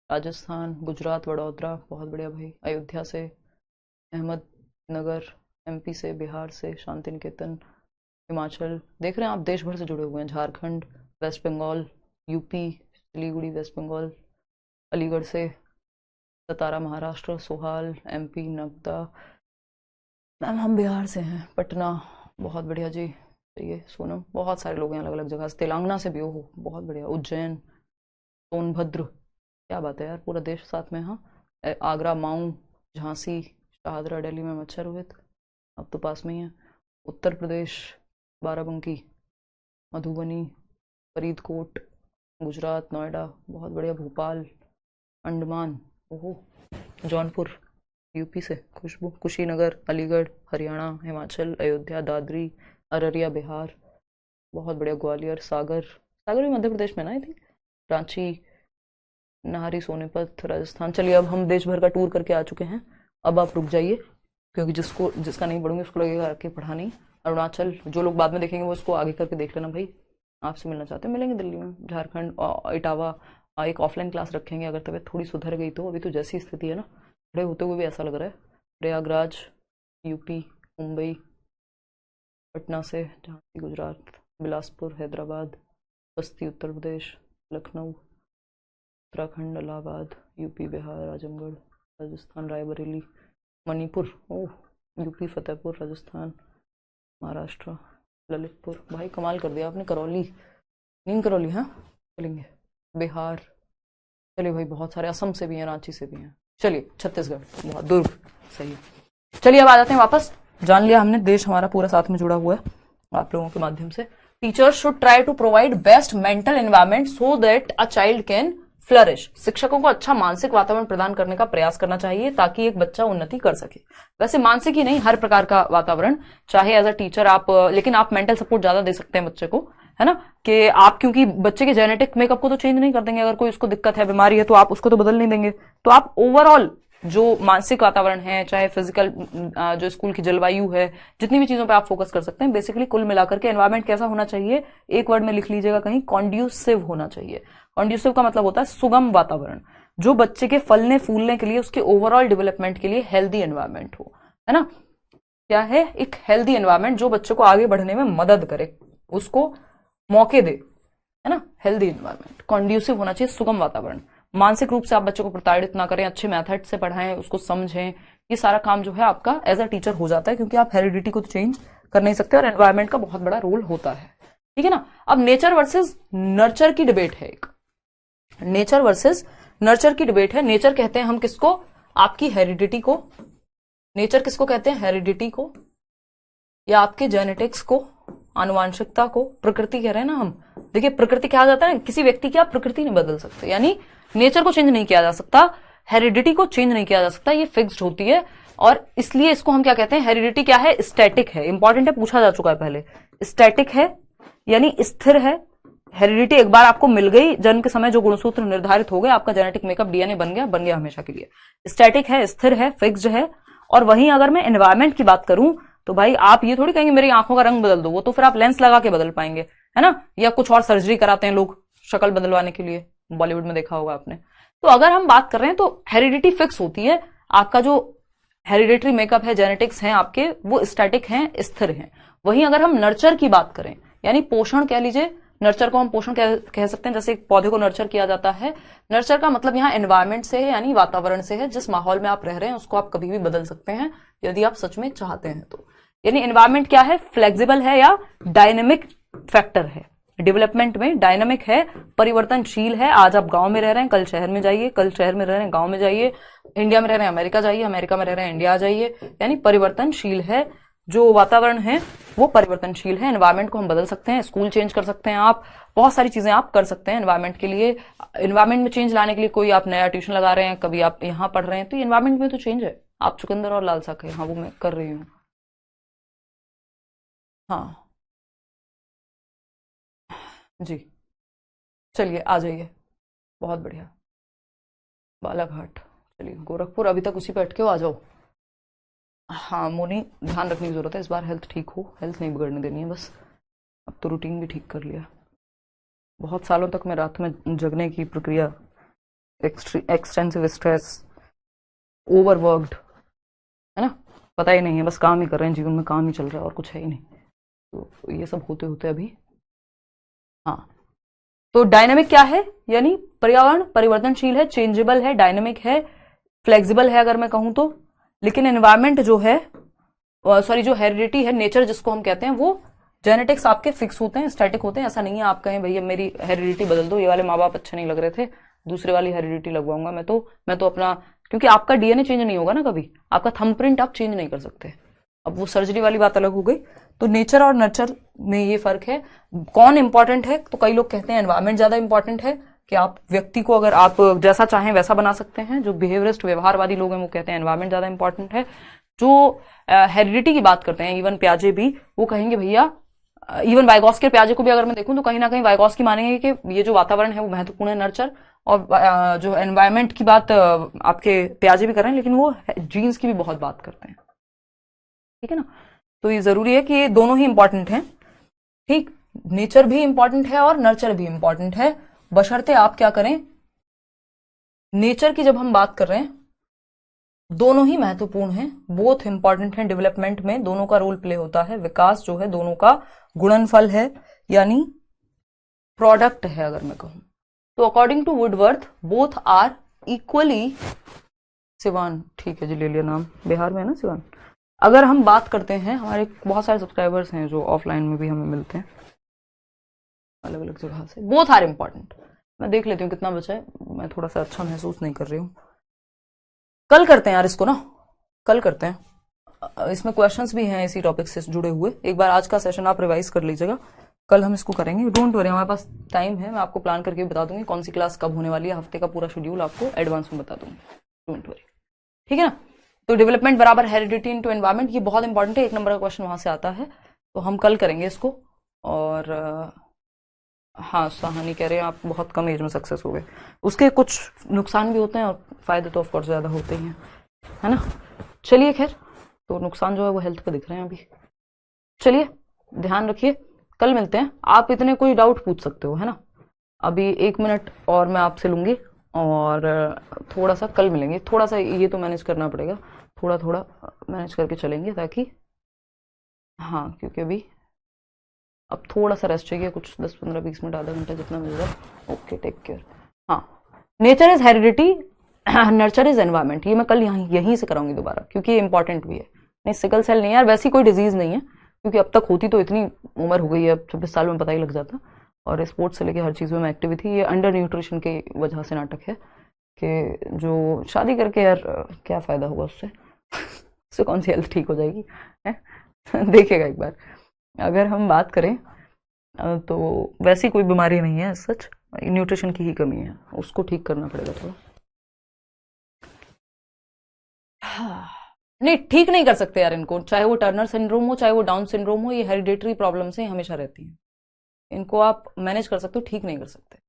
राजस्थान, गुजरात, वडोदरा, बहुत बढ़िया भाई। अयोध्या से, अहमदनगर, MP से, बिहार से, शांति निकेतन, हिमाचल, देख रहे हैं आप देश भर से जुड़े हुए हैं। Jharkhand, west Bengal, UP, Siliguri west Bengal, Aligarh से, सतारा महाराष्ट्र, सोहाल MP, नगदा, मैम हम बिहार से हैं, पटना, बहुत बढ़िया जी। ये सोनम, बहुत सारे लोग हैं अलग अलग जगह से, तेलंगाना से भी हो, बहुत बढ़िया। उज्जैन, सोनभद्र, क्या बात है यार, पूरा देश साथ में। हाँ, आगरा, माऊ, झांसी, शाहदरा, दिल्ली में मच्छर रोहित, अब तो पास में ही है। उत्तर प्रदेश, बाराबंकी, मधुबनी, फरीदकोट, गुजरात, नोएडा, बहुत बढ़िया। भोपाल, अंडमान, ओहो, जौनपुर, यूपी से, खुशबू, कुशीनगर, अलीगढ़, हरियाणा, हिमाचल, अयोध्या, दादरी, अररिया, बिहार, बहुत बढ़िया। ग्वालियर, सागर भी मध्य प्रदेश में ना आई थिंक, रांची, नाहरी, सोनीपत, राजस्थान। चलिए अब हम देश भर का टूर करके आ चुके हैं, अब आप रुक जाइए, क्योंकि जिसका नहीं पढ़ूंगी उसको लगेगा कि पढ़ा नहीं। अरुणाचल, जो लोग बाद में देखेंगे वो उसको आगे करके देख लेना भाई, आपसे मिलना चाहते हैं मिलेंगे दिल्ली में। झारखंड, इटावा, एक ऑफलाइन क्लास रखेंगे अगर तबीयत थोड़ी सुधर गई तो, अभी तो जैसी स्थिति है ना, खड़े होते हुए भी ऐसा लग रहा है। प्रयागराज, यूपी, मुंबई, पटना से, झांसी, गुजरात, बिलासपुर, हैदराबाद, बस्ती, उत्तर प्रदेश, लखनऊ, उत्तराखंड, इलाहाबाद, यूपी, बिहार, आजमगढ़, राजस्थान, रायबरेली, मणिपुर, ओह, यूपी, फतेहपुर, राजस्थान, महाराष्ट्र, ललितपुर, भाई कमाल कर दिया आपने। करौली, नीम करौली, हाँ चलेंगे। बिहार, चलिए भाई बहुत सारे, असम से भी हैं, रांची से भी हैं। चलिए छत्तीसगढ़, बहुत दुर्ग, सही है। चलिए अब आ जाते हैं वापस, जान लिया हमने देश हमारा पूरा साथ में जुड़ा हुआ है आप लोगों के माध्यम से। Teachers should try to provide best mental environment so that a child can flourish. शिक्षकों को अच्छा मानसिक वातावरण प्रदान करने का प्रयास करना चाहिए ताकि एक बच्चा उन्नति कर सके। वैसे मानसिक ही नहीं, हर प्रकार का वातावरण, चाहे एज अ टीचर आप, लेकिन आप मेंटल सपोर्ट ज्यादा दे सकते हैं बच्चे को, है ना, कि आप क्योंकि बच्चे के जेनेटिक मेकअप को तो चेंज नहीं कर देंगे, अगर कोई उसको दिक्कत है, बीमारी है, तो आप उसको तो बदल नहीं देंगे, तो आप ओवरऑल जो मानसिक वातावरण है, चाहे फिजिकल जो स्कूल की जलवायु है, जितनी भी चीजों पे आप फोकस कर सकते हैं। बेसिकली कुल मिलाकर के एनवायरमेंट कैसा होना चाहिए, एक वर्ड में लिख लीजिएगा कहीं, कॉन्ड्यूसिव होना चाहिए। कॉन्ड्यूसिव का मतलब होता है सुगम वातावरण, जो बच्चे के फलने फूलने के लिए, उसके ओवरऑल डेवलपमेंट के लिए हेल्दी एनवायरमेंट हो, है ना। क्या है, एक हेल्दी एनवायरमेंट जो बच्चे को आगे बढ़ने में मदद करे, उसको मौके दे, है ना। हेल्दी एनवायरमेंट, कॉन्ड्यूसिव होना चाहिए, सुगम वातावरण। मानसिक रूप से आप बच्चों को प्रताड़ित ना करें, अच्छे मेथड से पढ़ाएं, उसको समझें, ये सारा काम जो है आपका एज अ टीचर हो जाता है, क्योंकि आप हेरिडिटी को तो चेंज कर नहीं सकते और एनवायरमेंट का बहुत बड़ा रोल होता है। ठीक है ना। अब नेचर वर्सेस नर्चर की डिबेट है, एक नेचर वर्सेस नर्चर की डिबेट है। नेचर कहते हैं हम किसको, आपकी हेरिडिटी को। नेचर किसको कहते हैं, हेरिडिटी को या आपके जेनेटिक्स को, आनुवांशिकता को। प्रकृति कह रहे हैं ना हम। देखिए प्रकृति क्या जाता है, किसी व्यक्ति की आप प्रकृति नहीं बदल सकते, यानी नेचर को चेंज नहीं किया जा सकता, हेरिडिटी को चेंज नहीं किया जा सकता, ये फिक्स्ड होती है। और इसलिए इसको हम क्या कहते हैं, हेरिडिटी क्या है, स्टैटिक है। इंपॉर्टेंट है, पूछा जा चुका है पहले। स्टैटिक है यानी स्थिर है। हेरिडिटी एक बार आपको मिल गई, जन्म के समय जो गुणसूत्र निर्धारित हो गए, आपका जेनेटिक मेकअप डीएनए बन गया हमेशा के लिए। स्टैटिक है, स्थिर है, फिक्स्ड है। और वहीं अगर मैं एनवायरमेंट की बात करूं तो भाई आप ये थोड़ी कहेंगे मेरी आंखों का रंग बदल दो, वो तो फिर आप लेंस लगा के बदल पाएंगे, है ना, या कुछ और सर्जरी कराते हैं लोग शक्ल बदलवाने के लिए, बॉलीवुड में देखा होगा आपने। तो अगर हम बात कर रहे हैं तो हेरिडिटी फिक्स होती है, आपका जो हेरिडिटरी मेकअप है, जेनेटिक्स है आपके, वो स्टैटिक हैं, स्थिर हैं। वहीं अगर हम नर्चर की बात करें, यानी पोषण कह लीजिए, नर्चर को हम पोषण कह सकते हैं। जैसे एक पौधे को नर्चर किया जाता है, नर्चर का मतलब यहाँ एनवायरमेंट से है, यानी वातावरण से है। जिस माहौल में आप रह रहे हैं उसको आप कभी भी बदल सकते हैं यदि आप सच में चाहते हैं तो। यानी एनवायरमेंट क्या है, फ्लेक्सिबल है या डायनेमिक फैक्टर है। डेवलपमेंट में डायनामिक है, परिवर्तनशील है। आज आप गांव में रह रहे हैं, कल शहर में जाइए, कल शहर में रह रहे हैं गांव में जाइए, इंडिया में रह रहे हैं अमेरिका जाइए, अमेरिका में रह रहे हैं इंडिया जाइए। यानी परिवर्तनशील है, जो वातावरण है वो परिवर्तनशील है। एनवायरमेंट को हम बदल सकते हैं, स्कूल चेंज कर सकते हैं, आप बहुत सारी चीजें आप कर सकते हैं एनवायरमेंट के लिए। एनवायरमेंट में चेंज लाने के लिए कोई आप नया ट्यूशन लगा रहे हैं, कभी आप यहाँ पढ़ रहे हैं, तो एनवायरमेंट में तो चेंज है। आप चुकंदर और लाल साग है, हाँ वो मैं कर रही हूँ। हाँ जी, चलिए आ जाइए, बहुत बढ़िया। बालाघाट, चलिए गोरखपुर, अभी तक उसी पे अटके हो, आ जाओ। हाँ मोनी, ध्यान रखने की जरूरत है, इस बार हेल्थ ठीक हो, हेल्थ नहीं बिगड़ने देनी है बस। अब तो रूटीन भी ठीक कर लिया। बहुत सालों तक मैं रात में जगने की प्रक्रिया, एक्सटेंसिव स्ट्रेस, ओवरवर्कड, है ना, पता ही नहीं है, बस काम ही कर रहे हैं, जीवन में काम ही चल रहा है और कुछ है ही नहीं। तो ये सब होते होते अभी, हाँ। तो डायनामिक क्या है, यानी पर्यावरण परिवर्तनशील है, चेंजेबल है, डायनामिक है, फ्लेक्सिबल है अगर मैं कहूं तो। लेकिन एनवायरमेंट जो है, सॉरी जो हेरिडिटी है, नेचर जिसको हम कहते हैं, वो जेनेटिक्स आपके फिक्स होते हैं, स्टैटिक होते हैं। ऐसा नहीं है आप कहें भैया मेरी हेरिडिटी बदल दो, ये वाले माँ बाप अच्छे नहीं लग रहे थे, दूसरे वाली हेरिडिटी लगवाऊंगा मैं तो अपना, क्योंकि आपका डीएनए चेंज नहीं होगा ना कभी, आपका थंबप्रिंट आप चेंज नहीं कर सकते। अब वो सर्जरी वाली बात अलग हो गई। तो नेचर और नर्चर में ये फर्क है। कौन इंपॉर्टेंट है, तो कई लोग कहते हैं एनवायरमेंट ज्यादा इंपॉर्टेंट है, कि आप व्यक्ति को अगर आप जैसा चाहें वैसा बना सकते हैं। जो बिहेवियरिस्ट व्यवहारवादी लोग हैं वो कहते हैं एनवायरमेंट ज्यादा इंपॉर्टेंट है। जो हेरिडिटी की बात करते हैं, इवन प्याजे भी, वो कहेंगे भैया, इवन वाइगॉस्की प्याजे को भी अगर मैं देखूं तो कहीं ना कहीं वाइगॉस्की मानेंगे कि ये जो वातावरण है वो महत्वपूर्ण है, नर्चर। और जो एनवायरमेंट की बात आपके प्याजे भी कर रहे हैं, लेकिन वो जीन्स की भी बहुत बात करते हैं। ठीक है ना। तो ये जरूरी है कि ये दोनों ही इंपॉर्टेंट हैं। ठीक, नेचर भी इंपॉर्टेंट है और नर्चर भी इंपॉर्टेंट है, बशर्ते आप क्या करें, नेचर की जब हम बात कर रहे हैं, दोनों ही महत्वपूर्ण हैं, बोथ इंपॉर्टेंट हैं डेवलपमेंट में, दोनों का रोल प्ले होता है। विकास जो है दोनों का गुणनफल है, यानी प्रोडक्ट है अगर मैं कहूं तो। According to Woodworth both are equally, Siwan, ठीक है जी ले लिया नाम, बिहार में है ना सिवान। अगर हम बात करते हैं, हमारे बहुत सारे सब्सक्राइबर्स हैं जो ऑफलाइन में भी हमें मिलते हैं अलग अलग जगह से। Both are important. मैं देख लेती हूँ कितना बचा है, मैं थोड़ा सा अच्छा महसूस नहीं कर रही हूँ। कल करते हैं यार इसको ना, कल करते हैं, इसमें क्वेश्चंस भी हैं इसी टॉपिक से जुड़े हुए। एक बार आज का सेशन आप रिवाइज कर लीजिएगा, कल हम इसको करेंगे। डोंट वरी, हमारे पास टाइम है, मैं आपको प्लान करके बता दूंगी कौन सी क्लास कब होने वाली है, हफ्ते का पूरा शेड्यूल आपको एडवांस में बता दूंगी, डोंट वरी। ठीक है ना। तो डेवलपमेंट बराबर हेरिडिटी इनटू एनवायरमेंट, ये बहुत इंपॉर्टेंट है, एक नंबर का क्वेश्चन वहां से आता है, तो हम कल करेंगे इसको। और हाँ, सहानी कह रहे हैं आप बहुत कम एज में सक्सेस हो गए, उसके कुछ नुकसान भी होते हैं और फायदे तो ऑफकोर्स ज्यादा होते ही हैं, है ना। चलिए खैर, तो नुकसान जो है वो हेल्थ पे दिख रहे हैं अभी। चलिए ध्यान रखिए, कल मिलते हैं। आप इतने कोई डाउट पूछ सकते हो, है ना। अभी 1 मिनट और मैं आपसे लूंगी और थोड़ा सा कल मिलेंगे। थोड़ा सा ये तो मैनेज करना पड़ेगा, थोड़ा थोड़ा मैनेज करके चलेंगे, ताकि हाँ, क्योंकि अभी अब थोड़ा सा रेस्ट चाहिए, कुछ 10-15-20 मिनट, आधा घंटा जितना मिल जाए। Okay, take care. हाँ, nature is heredity nurture is environment, ये मैं कल यहीं से कराऊंगी दोबारा, क्योंकि ये इंपॉर्टेंट भी है। नहीं, सिकल सेल नहीं है यार, वैसी कोई डिजीज नहीं है, क्योंकि अब तक होती तो इतनी उम्र हो गई है, 26 साल में पता ही लग जाता। और स्पोर्ट्स से लेके हर चीज़ में मैं एक्टिव थी। ये अंडर न्यूट्रिशन की वजह से नाटक है कि जो शादी करके यार क्या फ़ायदा हुआ उससे उससे कौन सी हेल्थ ठीक हो जाएगी है? देखिएगा एक बार, अगर हम बात करें तो वैसी कोई बीमारी नहीं है सच, न्यूट्रिशन की ही कमी है, उसको ठीक करना पड़ेगा थोड़ा। नहीं, ठीक नहीं कर सकते यार इनको, चाहे वो टर्नर सिंड्रोम हो, चाहे वो डाउन सिंड्रोम हो, ये हेरिडेटरी प्रॉब्लम से हमेशा रहती हैं। इनको आप मैनेज कर सकते हो, ठीक नहीं कर सकते।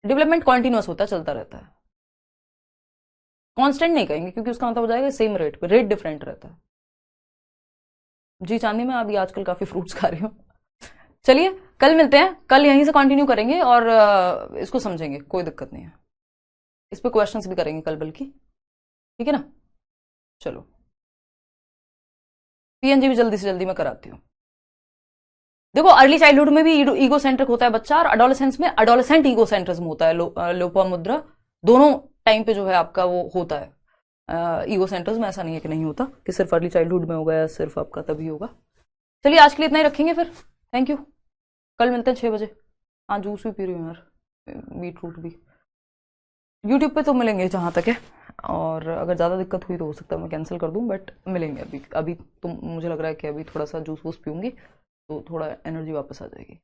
डेवलपमेंट कॉन्टिन्यूस होता है, चलता रहता है, कांस्टेंट नहीं कहेंगे, क्योंकि उसका मतलब हो जाएगा सेम रेट पे, रेट डिफरेंट रहता है। जी चांदी, मैं अभी आजकल काफी फ्रूट्स खा रही हूँ। चलिए कल मिलते हैं, कल यहीं से कंटिन्यू करेंगे और इसको समझेंगे, कोई दिक्कत नहीं है, इस पे क्वेश्चंस भी करेंगे कल बल्कि, ठीक है ना। चलो, पीएनजी भी जल्दी से जल्दी मैं कराती हूँ। देखो, अर्ली चाइल्डहुड में भी ईगो सेंट्रिक होता है बच्चा, और अडोलेसेंस में अडोलेसेंट ईगो सेंट्रिज्म होता है, लोपामुद्रा दोनों टाइम पे जो है आपका वो होता है ईगो सेंट्रिज्म। ऐसा नहीं है कि नहीं होता, कि सिर्फ अर्ली चाइल्डहुड में होगा या सिर्फ आपका तभी होगा। चलिए आज के लिए इतना ही रखेंगे फिर, थैंक यू, कल मिलते हैं 6 बजे। हाँ, जूस भी पी रही हूँ यार, बीट रूट भी। यूट्यूब पे तो मिलेंगे जहाँ तक है, और अगर ज़्यादा दिक्कत हुई तो हो सकता है मैं कैंसिल कर दूँ, बट मिलेंगे। अभी अभी तो मुझे लग रहा है कि अभी थोड़ा सा जूस वूस पीऊँगी तो थोड़ा एनर्जी वापस आ जाएगी।